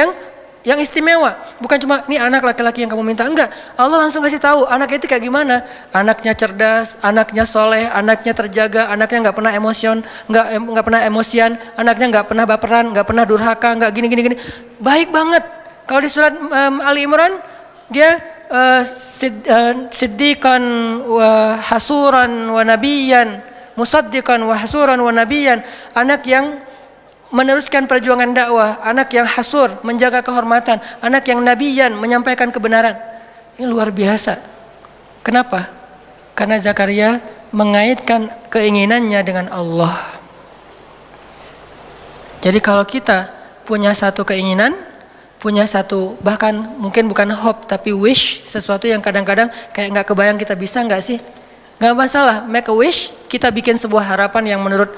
yang istimewa, bukan cuma nih anak laki-laki yang kamu minta, enggak. Allah langsung kasih tahu anaknya itu kayak gimana. Anaknya cerdas, anaknya soleh, anaknya terjaga, anaknya nggak pernah nggak pernah emosian, anaknya nggak pernah baperan, nggak pernah durhaka, nggak gini. Baik banget. Kalau di surat Ali Imran dia siddiqan wa hasuran wa nabiyan, musaddiqan wa hasuran wa nabiyan, anak yang meneruskan perjuangan dakwah, anak yang hasur, menjaga kehormatan, anak yang nabiyan, menyampaikan kebenaran. Ini luar biasa. Kenapa? Karena Zakaria mengaitkan keinginannya dengan Allah. Jadi kalau kita punya satu keinginan, punya satu, bahkan mungkin bukan hope tapi wish, sesuatu yang kadang-kadang kayak nggak kebayang kita bisa nggak sih? Nggak masalah, make a wish, kita bikin sebuah harapan yang menurut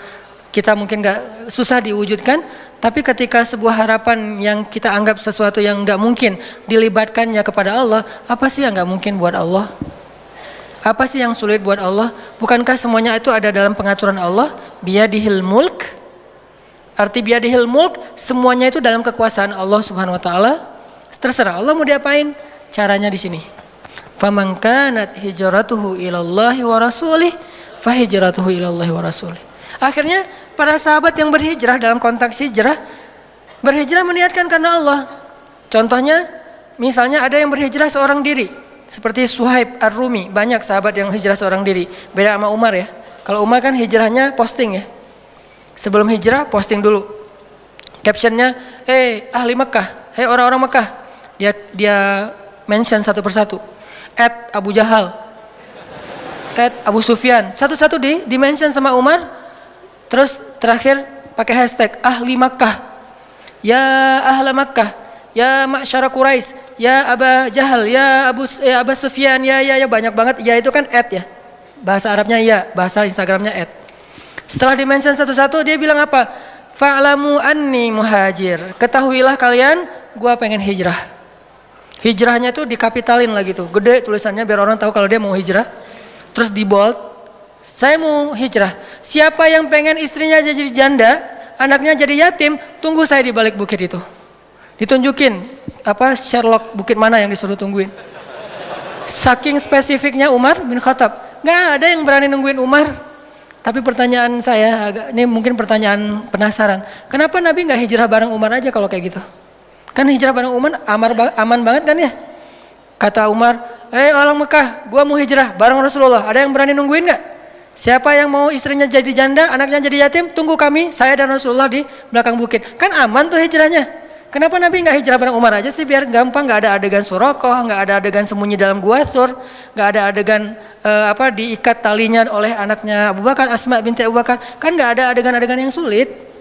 kita mungkin nggak susah diwujudkan, tapi ketika sebuah harapan yang kita anggap sesuatu yang nggak mungkin dilibatkannya kepada Allah, apa sih yang nggak mungkin buat Allah? Apa sih yang sulit buat Allah? Bukankah semuanya itu ada dalam pengaturan Allah? Biyadihil mulk. Arti biyadihil mulk, semuanya itu dalam kekuasaan Allah Subhanahu Wa Taala. Terserah Allah mau diapain. Caranya di sini. Faman kanat hijratuhu ilallahi wa rasulih, fa hijratuhu ilallahi wa rasulih. Akhirnya para sahabat yang berhijrah dalam konteks hijrah, berhijrah meniatkan karena Allah. Contohnya, misalnya ada yang berhijrah seorang diri, seperti Suhaib Ar-Rumi. Banyak sahabat yang hijrah seorang diri. Beda sama Umar ya. Kalau Umar kan hijrahnya posting ya. Sebelum hijrah posting dulu. Captionnya, ahli Mekah, orang-orang Mekah. Dia mention satu persatu. @Abu Jahal, @Abu Sufyan. Satu-satu di mention sama Umar. Terus terakhir pakai hashtag ahli Makkah. Ya ahla Makkah, ya ma'syara Quraisy, ya Aba Jahal, ya Abu Sufyan, ya banyak banget. Ya itu kan ya. Bahasa Arabnya ya, bahasa Instagramnya . Setelah di-mention satu-satu, dia bilang apa? Fa'lamu anni muhajir. Ketahuilah kalian, gua pengen hijrah. Hijrahnya tuh dikapitalin lagi tuh, gede tulisannya biar orang tahu kalau dia mau hijrah. Terus di bold, saya mau hijrah. Siapa yang pengen istrinya jadi janda, anaknya jadi yatim, tunggu saya di balik bukit itu. Ditunjukin Sherlock bukit mana yang disuruh tungguin. Saking spesifiknya Umar bin Khattab, nggak ada yang berani nungguin Umar. Tapi pertanyaan saya, ini mungkin pertanyaan penasaran, kenapa Nabi nggak hijrah bareng Umar aja kalau kayak gitu? Kan hijrah bareng Umar aman banget kan ya? Kata Umar, orang Mekah, gua mau hijrah bareng Rasulullah. Ada yang berani nungguin nggak? Siapa yang mau istrinya jadi janda, anaknya jadi yatim, tunggu kami, saya dan Rasulullah di belakang bukit. Kan aman tuh hijrahnya. Kenapa Nabi nggak hijrah bareng Umar aja sih, biar gampang, nggak ada adegan Surakoh, nggak ada adegan sembunyi dalam gua Thur, nggak ada adegan diikat talinya oleh anaknya Abu Bakar, Asma binti Abu Bakar. Kan nggak ada adegan-adegan yang sulit.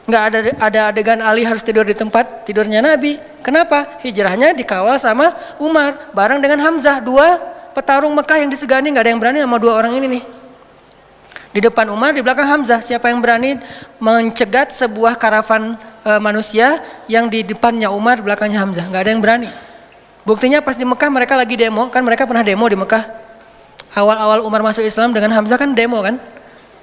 Nggak ada adegan Ali harus tidur di tempat tidurnya Nabi. Kenapa? Hijrahnya dikawal sama Umar bareng dengan Hamzah, dua petarung Mekah yang disegani. Nggak ada yang berani sama dua orang ini nih. Di depan Umar, di belakang Hamzah. Siapa yang berani mencegat sebuah karavan manusia yang di depannya Umar, belakangnya Hamzah? Nggak ada yang berani. Buktinya pas di Mekah mereka lagi demo, kan mereka pernah demo di Mekah. Awal-awal Umar masuk Islam dengan Hamzah kan demo kan.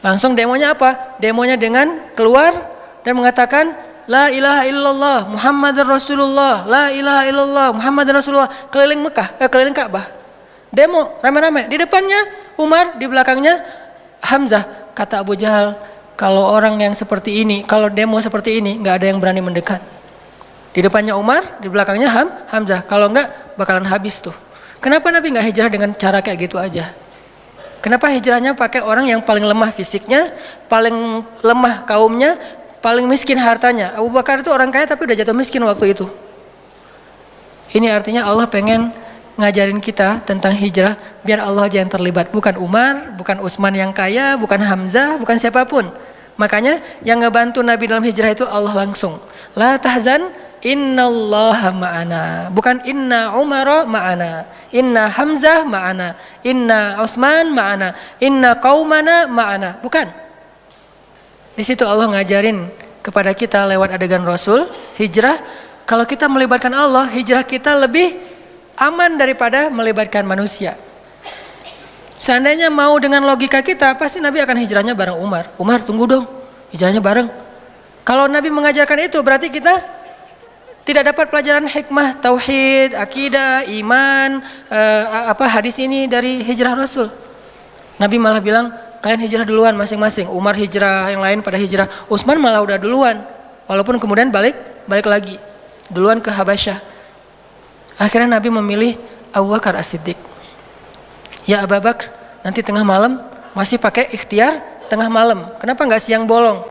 Langsung demonya apa? Demonya dengan keluar dan mengatakan La ilaha illallah Muhammadar Rasulullah, La ilaha illallah Muhammadar Rasulullah, keliling Mekah, keliling Ka'bah. Demo rame-rame. Di depannya Umar, di belakangnya Hamzah. Kata Abu Jahal, kalau orang yang seperti ini, kalau demo seperti ini, nggak ada yang berani mendekat. Di depannya Umar, di belakangnya Hamzah. Kalau nggak, bakalan habis tuh. Kenapa Nabi nggak hijrah dengan cara kayak gitu aja? Kenapa hijrahnya pakai orang yang paling lemah fisiknya, paling lemah kaumnya, paling miskin hartanya? Abu Bakar itu orang kaya tapi udah jatuh miskin waktu itu. Ini artinya Allah pengen ngajarin kita tentang hijrah biar Allah aja yang terlibat, bukan Umar, bukan Utsman yang kaya, bukan Hamzah, bukan siapapun. Makanya yang ngebantu Nabi dalam hijrah itu Allah langsung. La tahzan innallaha ma'ana, bukan inna Umar ma'ana, inna Hamzah ma'ana, inna Utsman ma'ana, inna qaumana ma'ana, bukan. Di situ Allah ngajarin kepada kita lewat adegan Rasul hijrah, kalau kita melibatkan Allah, hijrah kita lebih aman daripada melibatkan manusia. Seandainya mau dengan logika kita, pasti Nabi akan hijrahnya bareng Umar. Umar tunggu dong, hijrahnya bareng. Kalau Nabi mengajarkan itu, berarti kita tidak dapat pelajaran hikmah, tauhid, akidah, iman, hadis ini dari hijrah Rasul. Nabi malah bilang, kalian hijrah duluan masing-masing. Umar hijrah, yang lain pada hijrah. Utsman malah udah duluan, walaupun kemudian balik lagi, duluan ke Habasyah. Akhirnya Nabi memilih Abu Bakar As-Siddiq. Ya Abu Bakar, nanti tengah malam masih pakai ikhtiar tengah malam. Kenapa nggak siang bolong?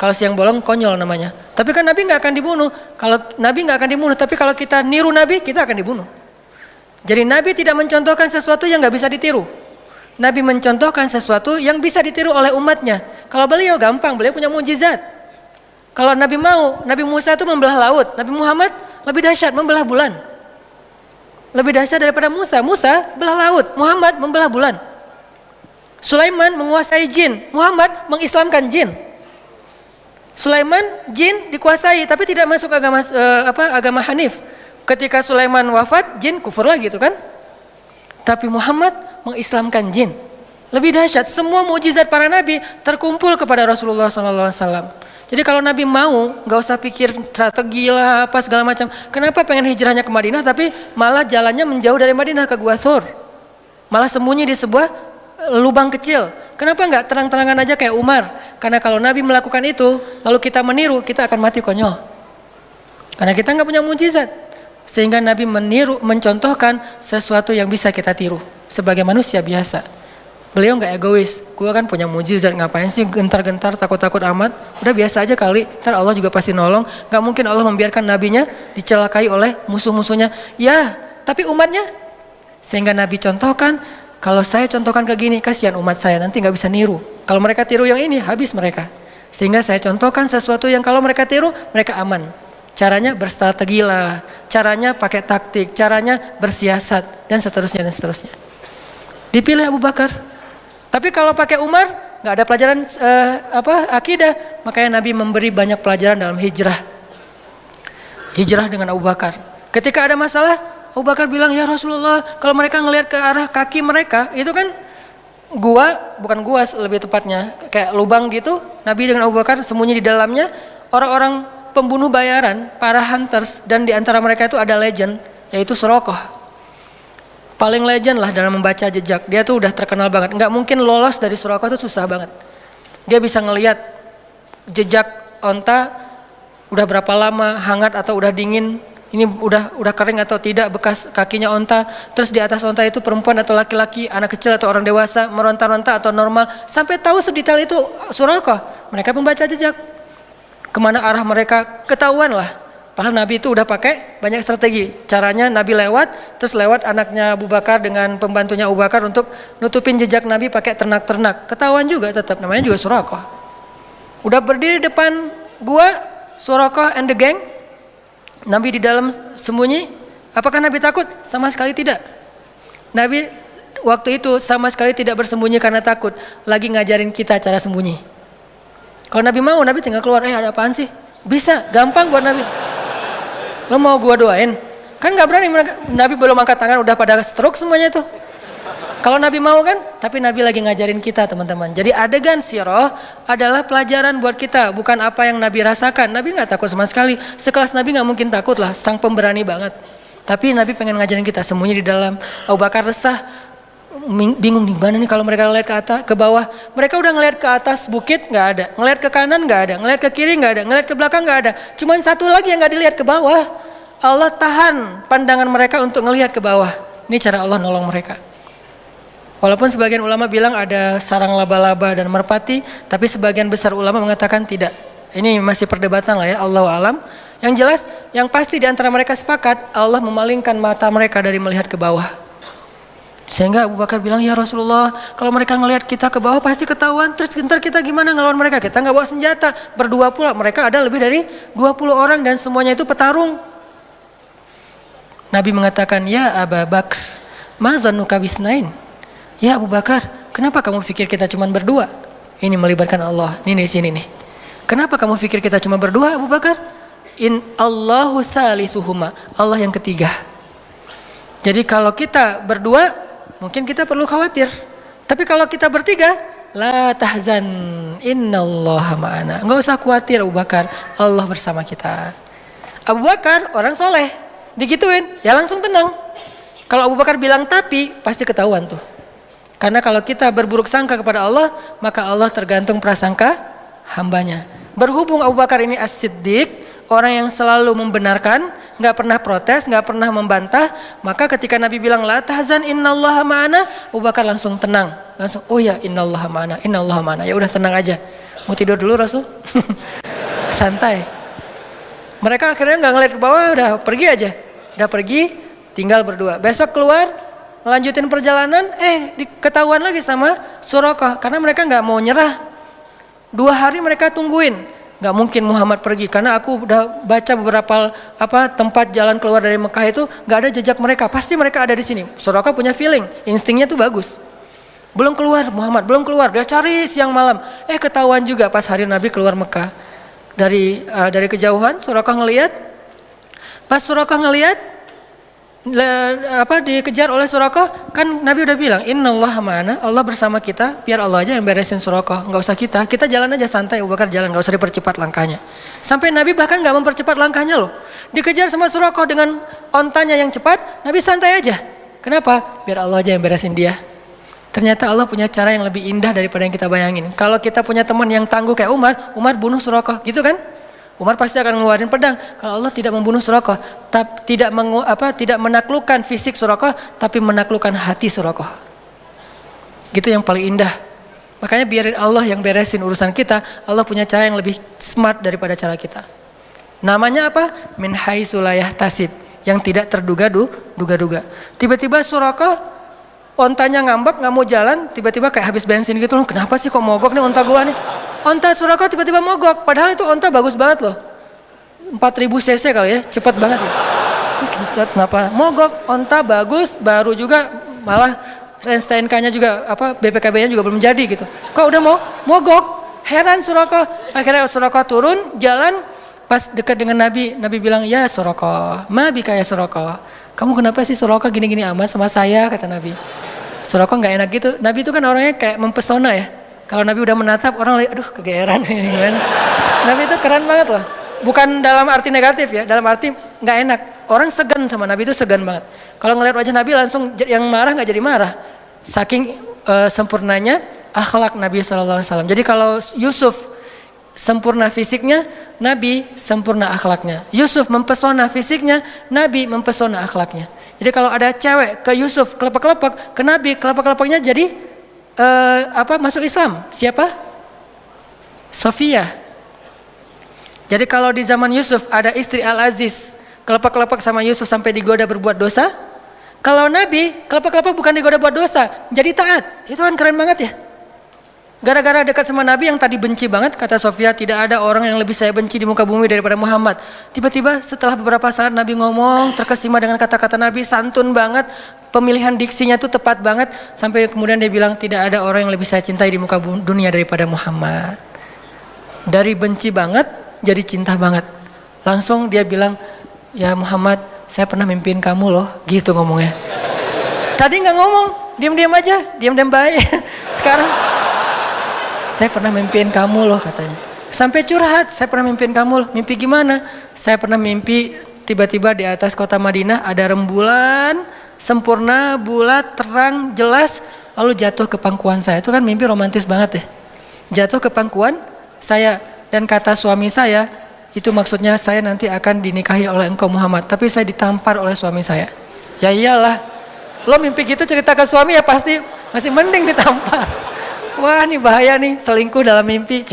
Kalau siang bolong konyol namanya. Tapi kan Nabi nggak akan dibunuh. Kalau Nabi nggak akan dibunuh, tapi kalau kita niru Nabi, kita akan dibunuh. Jadi Nabi tidak mencontohkan sesuatu yang nggak bisa ditiru. Nabi mencontohkan sesuatu yang bisa ditiru oleh umatnya. Kalau beliau gampang, beliau punya mukjizat. Kalau Nabi mau, Nabi Musa itu membelah laut. Nabi Muhammad lebih dahsyat, membelah bulan. Lebih dahsyat daripada Musa. Musa belah laut, Muhammad membelah bulan. Sulaiman menguasai jin, Muhammad mengislamkan jin. Sulaiman jin dikuasai tapi tidak masuk agama Hanif. Ketika Sulaiman wafat, jin kufur lagi itu kan. Tapi Muhammad mengislamkan jin. Lebih dahsyat, semua mukjizat para nabi terkumpul kepada Rasulullah SAW. Jadi kalau Nabi mau, nggak usah pikir strategi lah apa segala macam. Kenapa pengen hijrahnya ke Madinah tapi malah jalannya menjauh dari Madinah ke Gua Thur? Malah sembunyi di sebuah lubang kecil. Kenapa nggak terang-terangan aja kayak Umar? Karena kalau Nabi melakukan itu, lalu kita meniru, kita akan mati konyol. Karena kita nggak punya mujizat. Sehingga Nabi meniru, mencontohkan sesuatu yang bisa kita tiru sebagai manusia biasa. Beliau nggak egois. Gua kan punya mujizat, ngapain sih gentar-gentar, takut-takut amat? Udah biasa aja kali. Ntar Allah juga pasti nolong. Nggak mungkin Allah membiarkan nabinya dicelakai oleh musuh-musuhnya. Ya, tapi umatnya. Sehingga Nabi contohkan, kalau saya contohkan ke gini, kasihan umat saya nanti nggak bisa niru. Kalau mereka tiru yang ini, habis mereka. Sehingga saya contohkan sesuatu yang kalau mereka tiru, mereka aman. Caranya berstrategi lah, caranya pakai taktik, caranya bersiasat, dan seterusnya dan seterusnya. Dipilih Abu Bakar. Tapi kalau pakai Umar, nggak ada pelajaran akidah. Makanya Nabi memberi banyak pelajaran dalam hijrah. Hijrah dengan Abu Bakar. Ketika ada masalah, Abu Bakar bilang, ya Rasulullah, kalau mereka ngelihat ke arah kaki mereka, itu kan bukan gua lebih tepatnya, kayak lubang gitu. Nabi dengan Abu Bakar sembunyi di dalamnya. Orang-orang pembunuh bayaran, para hunters, dan di antara mereka itu ada legend, yaitu Suraqah. Paling legend lah dalam membaca jejak. Dia tuh udah terkenal banget. Nggak mungkin lolos dari Suraqah itu susah banget. Dia bisa ngelihat jejak onta udah berapa lama, hangat atau udah dingin, ini udah kering atau tidak bekas kakinya onta. Terus di atas onta itu perempuan atau laki-laki, anak kecil atau orang dewasa, meronta-ronta atau normal, sampai tahu sedetail itu Suraqah. Mereka membaca jejak. Kemana arah mereka ketahuan lah. Padahal Nabi itu udah pakai banyak strategi. Caranya Nabi terus lewat anaknya Abu Bakar dengan pembantunya Abu Bakar untuk nutupin jejak Nabi pakai ternak-ternak. Ketahuan juga tetap, namanya juga Suraqah. Udah berdiri depan gua, Suraqah and the gang. Nabi di dalam sembunyi. Apakah Nabi takut? Sama sekali tidak. Nabi waktu itu sama sekali tidak bersembunyi karena takut. Lagi ngajarin kita cara sembunyi. Kalau Nabi mau, Nabi tinggal keluar, ada apaan sih? Bisa, gampang buat Nabi. Lo mau gua doain? Kan gak berani, Nabi belum angkat tangan, udah pada stroke semuanya tuh. Kalau Nabi mau kan, tapi Nabi lagi ngajarin kita teman-teman. Jadi adegan sirah adalah pelajaran buat kita, bukan apa yang Nabi rasakan. Nabi gak takut sama sekali, sekelas Nabi gak mungkin takut lah, sang pemberani banget. Tapi Nabi pengen ngajarin kita, sembunyi di dalam. Abu Bakar resah, bingung nih mana nih kalau mereka ngeliat ke atas, ke bawah. Mereka udah ngeliat ke atas bukit nggak ada, ngeliat ke kanan nggak ada, ngeliat ke kiri nggak ada, ngeliat ke belakang nggak ada. Cuman satu lagi yang nggak dilihat, ke bawah. Allah tahan pandangan mereka untuk ngelihat ke bawah. Ini cara Allah nolong mereka. Walaupun sebagian ulama bilang ada sarang laba-laba dan merpati, tapi sebagian besar ulama mengatakan tidak. Ini masih perdebatan lah ya, Allahu alam. Yang jelas, yang pasti di antara mereka sepakat, Allah memalingkan mata mereka dari melihat ke bawah. Sehingga Abu Bakar bilang, ya Rasulullah, kalau mereka ngelihat kita ke bawah pasti ketahuan. Terus ntar kita gimana ngelawan mereka? Kita nggak bawa senjata, berdua pula. Mereka ada lebih dari 20 orang dan semuanya itu petarung. Nabi mengatakan, ya Abu Bakar, ma zannuka bisnain? Ya Abu Bakar, kenapa kamu pikir kita cuma berdua? Ini melibatkan Allah. Ini di sini nih. Kenapa kamu pikir kita cuma berdua, Abu Bakar? In Allahu salisuhuma, Allah yang ketiga. Jadi kalau kita berdua, mungkin kita perlu khawatir. Tapi kalau kita bertiga, la tahzan, innallaha ma'ana. Enggak usah khawatir Abu Bakar, Allah bersama kita. Abu Bakar orang soleh, digituin, ya langsung tenang. Kalau Abu Bakar bilang tapi, pasti ketahuan tuh. Karena kalau kita berburuk sangka kepada Allah, maka Allah tergantung prasangka hambanya. Berhubung Abu Bakar ini as-siddiq, orang yang selalu membenarkan, nggak pernah protes, nggak pernah membantah, maka ketika Nabi bilang la tahzan innallaha ma'ana, Abu Bakar langsung tenang, langsung oh ya innallaha ma'ana, ya udah tenang aja. Mau tidur dulu Rasul? Santai. Mereka akhirnya nggak ngeliat ke bawah, udah pergi aja, udah pergi, tinggal berdua. Besok keluar, melanjutin perjalanan, ketahuan lagi sama Suraqah, karena mereka nggak mau nyerah. 2 hari mereka tungguin. Gak mungkin Muhammad pergi, karena aku udah baca beberapa tempat jalan keluar dari Mekah itu gak ada jejak mereka, pasti mereka ada di sini. Suraqah punya feeling, instingnya tuh bagus. Belum keluar Muhammad, belum keluar, dia cari siang malam. Ketahuan juga pas hari Nabi keluar Mekah. Dari kejauhan Suraqah ngelihat, pas Suraqah ngelihat dikejar oleh Suraqah, kan Nabi udah bilang innallaha ma'ana, Allah bersama kita, biar Allah aja yang beresin Suraqah, nggak usah kita jalan aja santai. Abu Bakar jalan, nggak usah dipercepat langkahnya. Sampai Nabi bahkan nggak mempercepat langkahnya loh, dikejar sama Suraqah dengan ontanya yang cepat, Nabi santai aja. Kenapa? Biar Allah aja yang beresin dia. Ternyata Allah punya cara yang lebih indah daripada yang kita bayangin. Kalau kita punya teman yang tangguh kayak Umar bunuh Suraqah, gitu kan? Umar pasti akan ngeluarin pedang. Kalau Allah tidak membunuh Suraqah, tidak menaklukkan fisik Suraqah, tapi menaklukkan hati Suraqah. Gitu yang paling indah. Makanya biarin Allah yang beresin urusan kita. Allah punya cara yang lebih smart daripada cara kita. Namanya apa? Min haitsu la yahtasib, yang tidak terduga-duga. Tiba-tiba Suraqah ontanya ngambek, nggak mau jalan, tiba-tiba kayak habis bensin gitu loh. Kenapa sih kok mogok nih onta gua nih? Onta Suraqah tiba-tiba mogok, padahal itu onta bagus banget loh. 4000 cc kali ya, cepat banget ya. Kenapa mogok? Onta bagus, baru juga, malah STNK-nya juga BPKB-nya juga belum jadi gitu. Kok udah mau mogok? Heran Suraqah. Akhirnya Suraqah turun, jalan, pas dekat dengan Nabi bilang, "Ya Suraqah, ma bika ya Suraqah. Kamu kenapa sih Suraqah gini-gini amat sama saya?" kata Nabi. Suraqah nggak enak gitu. Nabi itu kan orangnya kayak mempesona ya. Kalau Nabi udah menatap, orang lagi, aduh kegeeran. Nabi itu keren banget loh. Bukan dalam arti negatif ya, dalam arti nggak enak. Orang segan sama Nabi itu segan banget. Kalau ngeliat wajah Nabi langsung yang marah nggak jadi marah. Saking sempurnanya akhlak Nabi SAW. Jadi kalau Yusuf sempurna fisiknya, Nabi sempurna akhlaknya. Yusuf mempesona fisiknya, Nabi mempesona akhlaknya. Jadi kalau ada cewek ke Yusuf kelepek-kelepek, ke Nabi kelepek-kelepeknya jadi masuk Islam. Siapa? Sofia. Jadi kalau di zaman Yusuf ada istri Al-Aziz kelepek-kelepek sama Yusuf sampai digoda berbuat dosa. Kalau Nabi kelepek-kelepek bukan digoda buat dosa, jadi taat. Itu kan keren banget ya. Gara-gara dekat sama Nabi yang tadi benci banget, kata Sofia, tidak ada orang yang lebih saya benci di muka bumi daripada Muhammad. Tiba-tiba setelah beberapa saat Nabi ngomong, terkesima dengan kata-kata Nabi, santun banget, pemilihan diksinya tuh tepat banget, sampai kemudian dia bilang, tidak ada orang yang lebih saya cintai di muka dunia daripada Muhammad. Dari benci banget, jadi cinta banget. Langsung dia bilang, ya Muhammad, saya pernah mimpiin kamu loh, gitu ngomongnya. Tadi nggak ngomong, diam-diam aja, diam-diam baik. Sekarang, saya pernah mimpiin kamu loh katanya. Sampai curhat, saya pernah mimpiin kamu loh. Mimpi gimana? Saya pernah mimpi tiba-tiba di atas kota Madinah ada rembulan, sempurna, bulat, terang, jelas, lalu jatuh ke pangkuan saya. Itu kan mimpi romantis banget ya. Jatuh ke pangkuan saya, dan kata suami saya, itu maksudnya saya nanti akan dinikahi oleh engkau Muhammad. Tapi saya ditampar oleh suami saya. Ya iyalah, lo mimpi gitu cerita ke suami ya pasti masih mending ditampar. Wah ini bahaya nih, selingkuh dalam mimpi.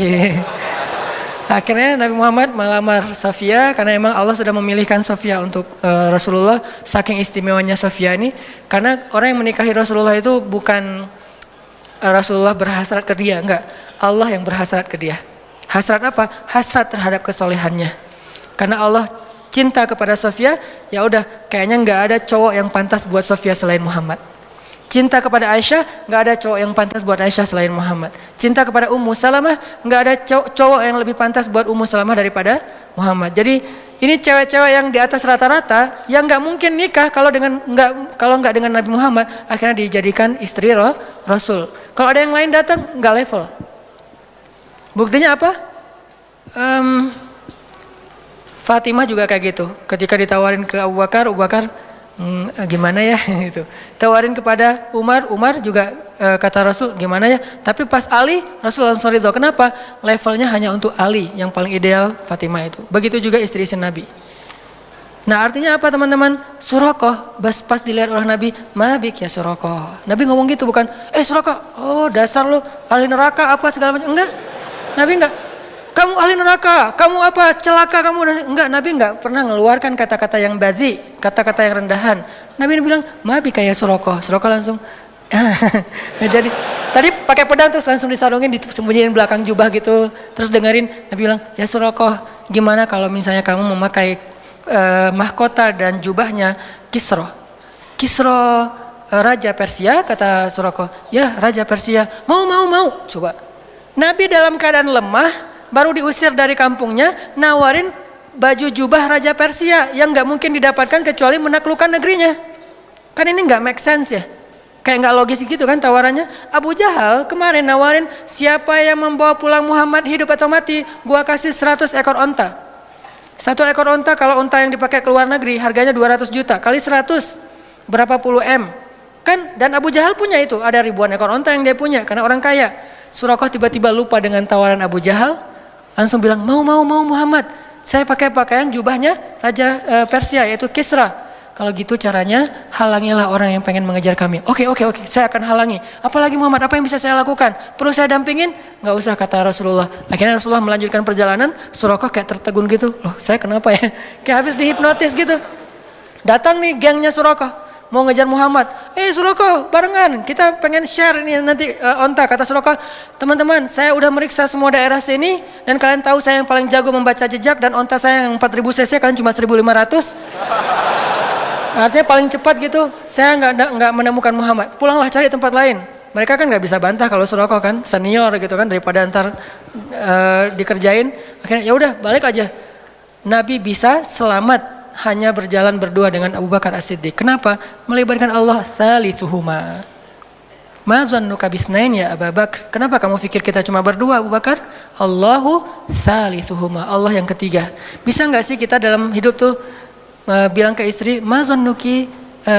Akhirnya Nabi Muhammad melamar Sofia karena emang Allah sudah memilihkan Sofia untuk Rasulullah. Saking istimewanya Sofia ini, karena orang yang menikahi Rasulullah itu bukan Rasulullah berhasrat ke dia, enggak. Allah yang berhasrat ke dia. Hasrat apa? Hasrat terhadap kesolehannya. Karena Allah cinta kepada Sofia, ya udah kayaknya enggak ada cowok yang pantas buat Sofia selain Muhammad. Cinta kepada Aisyah, nggak ada cowok yang pantas buat Aisyah selain Muhammad. Cinta kepada Ummu Salamah, nggak ada cowok yang lebih pantas buat Ummu Salamah daripada Muhammad. Jadi ini cewek-cewek yang di atas rata-rata, yang nggak mungkin nikah kalau nggak dengan Nabi Muhammad, akhirnya dijadikan istri Rasul. Kalau ada yang lain datang, nggak level. Buktinya apa? Fatimah juga kayak gitu. Ketika ditawarin ke Abu Bakar, gimana ya gitu. Tawarin kepada Umar juga kata Rasul gimana ya. Tapi pas Ali, Rasul langsung ridho. Kenapa? Levelnya hanya untuk Ali, yang paling ideal Fatimah itu. Begitu juga istri-istri Nabi. Nah artinya apa teman-teman? Suraqah pas dilihat oleh Nabi, mabik ya Suraqah. Nabi ngomong gitu bukan, Suraqah, oh dasar lo ahli neraka apa segala macam. Enggak. Nabi enggak. Kamu ahli neraka, kamu apa celaka kamu. Enggak, Nabi enggak pernah mengeluarkan kata-kata yang badhi, kata-kata yang rendahan. Nabi bilang, "Mabi kayak Suraqah." Suraqah langsung jadi tadi pakai pedang terus langsung disarungin, disembunyiin belakang jubah gitu. Terus dengerin Nabi bilang, "Ya Suraqah, gimana kalau misalnya kamu memakai mahkota dan jubahnya Kisra. Kisra raja Persia," kata Suraqah. "Ya, raja Persia." Mau. Coba. Nabi dalam keadaan lemah, baru diusir dari kampungnya, nawarin baju jubah Raja Persia yang nggak mungkin didapatkan kecuali menaklukkan negerinya. Kan ini nggak make sense ya? Kayak nggak logis gitu kan tawarannya. Abu Jahal kemarin nawarin, siapa yang membawa pulang Muhammad hidup atau mati, gua kasih 100 ekor onta. 1 ekor onta, kalau onta yang dipakai ke luar negeri harganya 200 juta, kali 100 berapa puluh M. Kan dan Abu Jahal punya itu, ada ribuan ekor onta yang dia punya karena orang kaya. Suraqah tiba-tiba lupa dengan tawaran Abu Jahal, langsung bilang, mau Muhammad, saya pakai pakaian jubahnya Raja Persia yaitu Kisra. Kalau gitu caranya halangilah orang yang pengen mengejar kami. Oke, saya akan halangi. Apalagi Muhammad, apa yang bisa saya lakukan? Perlu saya dampingin? Nggak usah, kata Rasulullah. Akhirnya Rasulullah melanjutkan perjalanan, Suraqah kayak tertegun gitu. Loh, saya kenapa ya? Kayak habis dihipnotis gitu. Datang nih gengnya Suraqah, mau ngejar Muhammad. Suraqah, barengan, kita pengen share ini nanti onta. Kata Suraqah, teman-teman, saya udah meriksa semua daerah sini dan kalian tahu saya yang paling jago membaca jejak dan onta saya yang 4000 cc, kalian cuma 1500. Artinya paling cepat gitu, saya nggak menemukan Muhammad. Pulanglah cari tempat lain. Mereka kan nggak bisa bantah kalau Suraqah kan senior gitu kan, daripada ntar dikerjain. Akhirnya ya udah balik aja. Nabi bisa selamat hanya berjalan berdua dengan Abu Bakar As-Siddiq. Kenapa? Melibatkan Allah thalithuhuma. Ma zannuka bisnain ya Abu Bakar. Kenapa kamu pikir kita cuma berdua Abu Bakar? Allahu thalithuhuma. Allah yang ketiga. Bisa nggak sih kita dalam hidup tuh bilang ke istri, ma zannuki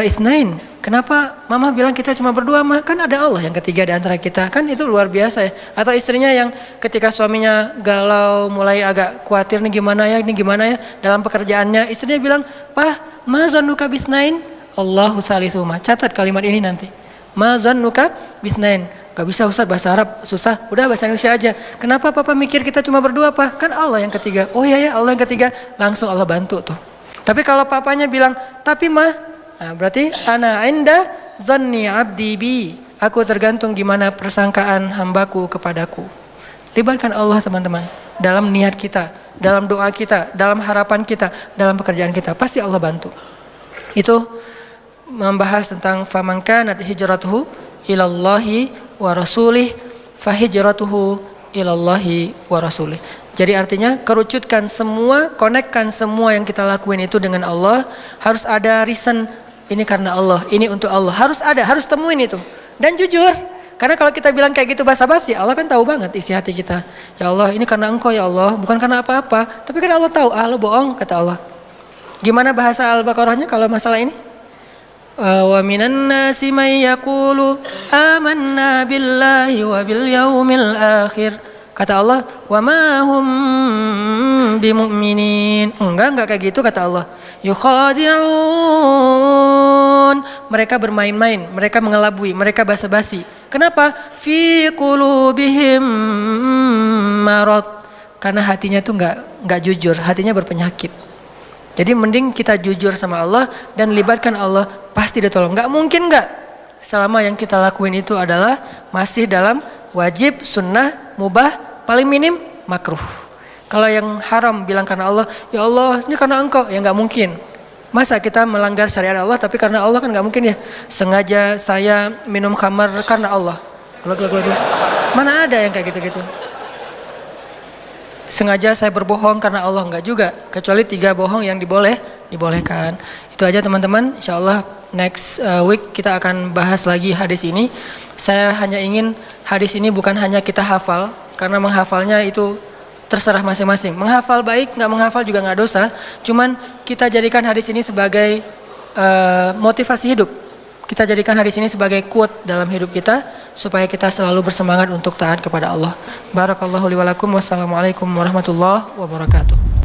isnain. Kenapa mama bilang kita cuma berdua? Kan ada Allah yang ketiga di antara kita. Kan itu luar biasa ya. Atau istrinya yang ketika suaminya galau, mulai agak khawatir nih gimana ya dalam pekerjaannya, istrinya bilang, "Pah, ma zannuka bisnain?" Allahu salisuhuma. Catat kalimat ini nanti. Ma zannuka bisnain. Gak bisa Ustaz, bahasa Arab susah. Udah bahasa Indonesia aja. Kenapa papa mikir kita cuma berdua, Pak? Kan Allah yang ketiga. Oh iya ya, Allah yang ketiga. Langsung Allah bantu tuh. Tapi kalau papanya bilang, tapi mah, nah berarti ana inda zanni abdi bi. Aku tergantung gimana persangkaan hambaku kepadaku. Libatkan Allah teman-teman. Dalam niat kita, dalam doa kita, dalam harapan kita, dalam pekerjaan kita. Pasti Allah bantu. Itu membahas tentang faman kanat hijratuhu ilallahi wa rasulih fahijratuhu ilallahi wa rasulih. Jadi artinya kerucutkan semua, konekkan semua yang kita lakuin itu dengan Allah. Harus ada reason, ini karena Allah, ini untuk Allah. Harus ada, harus temuin itu. Dan jujur, karena kalau kita bilang kayak gitu basa-basi, Allah kan tahu banget isi hati kita. Ya Allah, ini karena Engkau ya Allah, bukan karena apa-apa. Tapi kan Allah tahu, lu bohong, kata Allah. Gimana bahasa Al-Baqarahnya kalau masalah ini? Wa minan nasi may yaqulu amanna billahi wa bil yaumil akhir. Kata Allah, wa ma hum bimu'minin. Enggak kayak gitu kata Allah. Yukhadi'un. Mereka bermain-main, mereka mengelabui, mereka basa-basi. Kenapa? Fi qulubihim marad. Karena hatinya tuh enggak jujur, hatinya berpenyakit. Jadi mending kita jujur sama Allah dan libatkan Allah, pasti ditolong. Enggak mungkin enggak. Selama yang kita lakuin itu adalah masih dalam wajib, sunnah, mubah, paling minim makruh. Kalau yang haram bilang karena Allah, ya Allah ini karena Engkau, ya nggak mungkin. Masa kita melanggar syariat Allah tapi karena Allah kan nggak mungkin ya. Sengaja saya minum khamar karena Allah. Mana ada yang kayak gitu-gitu. Sengaja saya berbohong karena Allah, nggak juga. Kecuali 3 bohong yang dibolehkan. Itu aja teman-teman. Insya Allah next week kita akan bahas lagi hadis ini. Saya hanya ingin hadis ini bukan hanya kita hafal, karena menghafalnya itu terserah masing-masing. Menghafal baik, nggak menghafal juga nggak dosa. Cuman kita jadikan hadis ini sebagai motivasi hidup. Kita jadikan hadis ini sebagai quote dalam hidup kita supaya kita selalu bersemangat untuk taat kepada Allah. Barakallahu li wa lakum. Wassalamualaikum warahmatullahi wabarakatuh.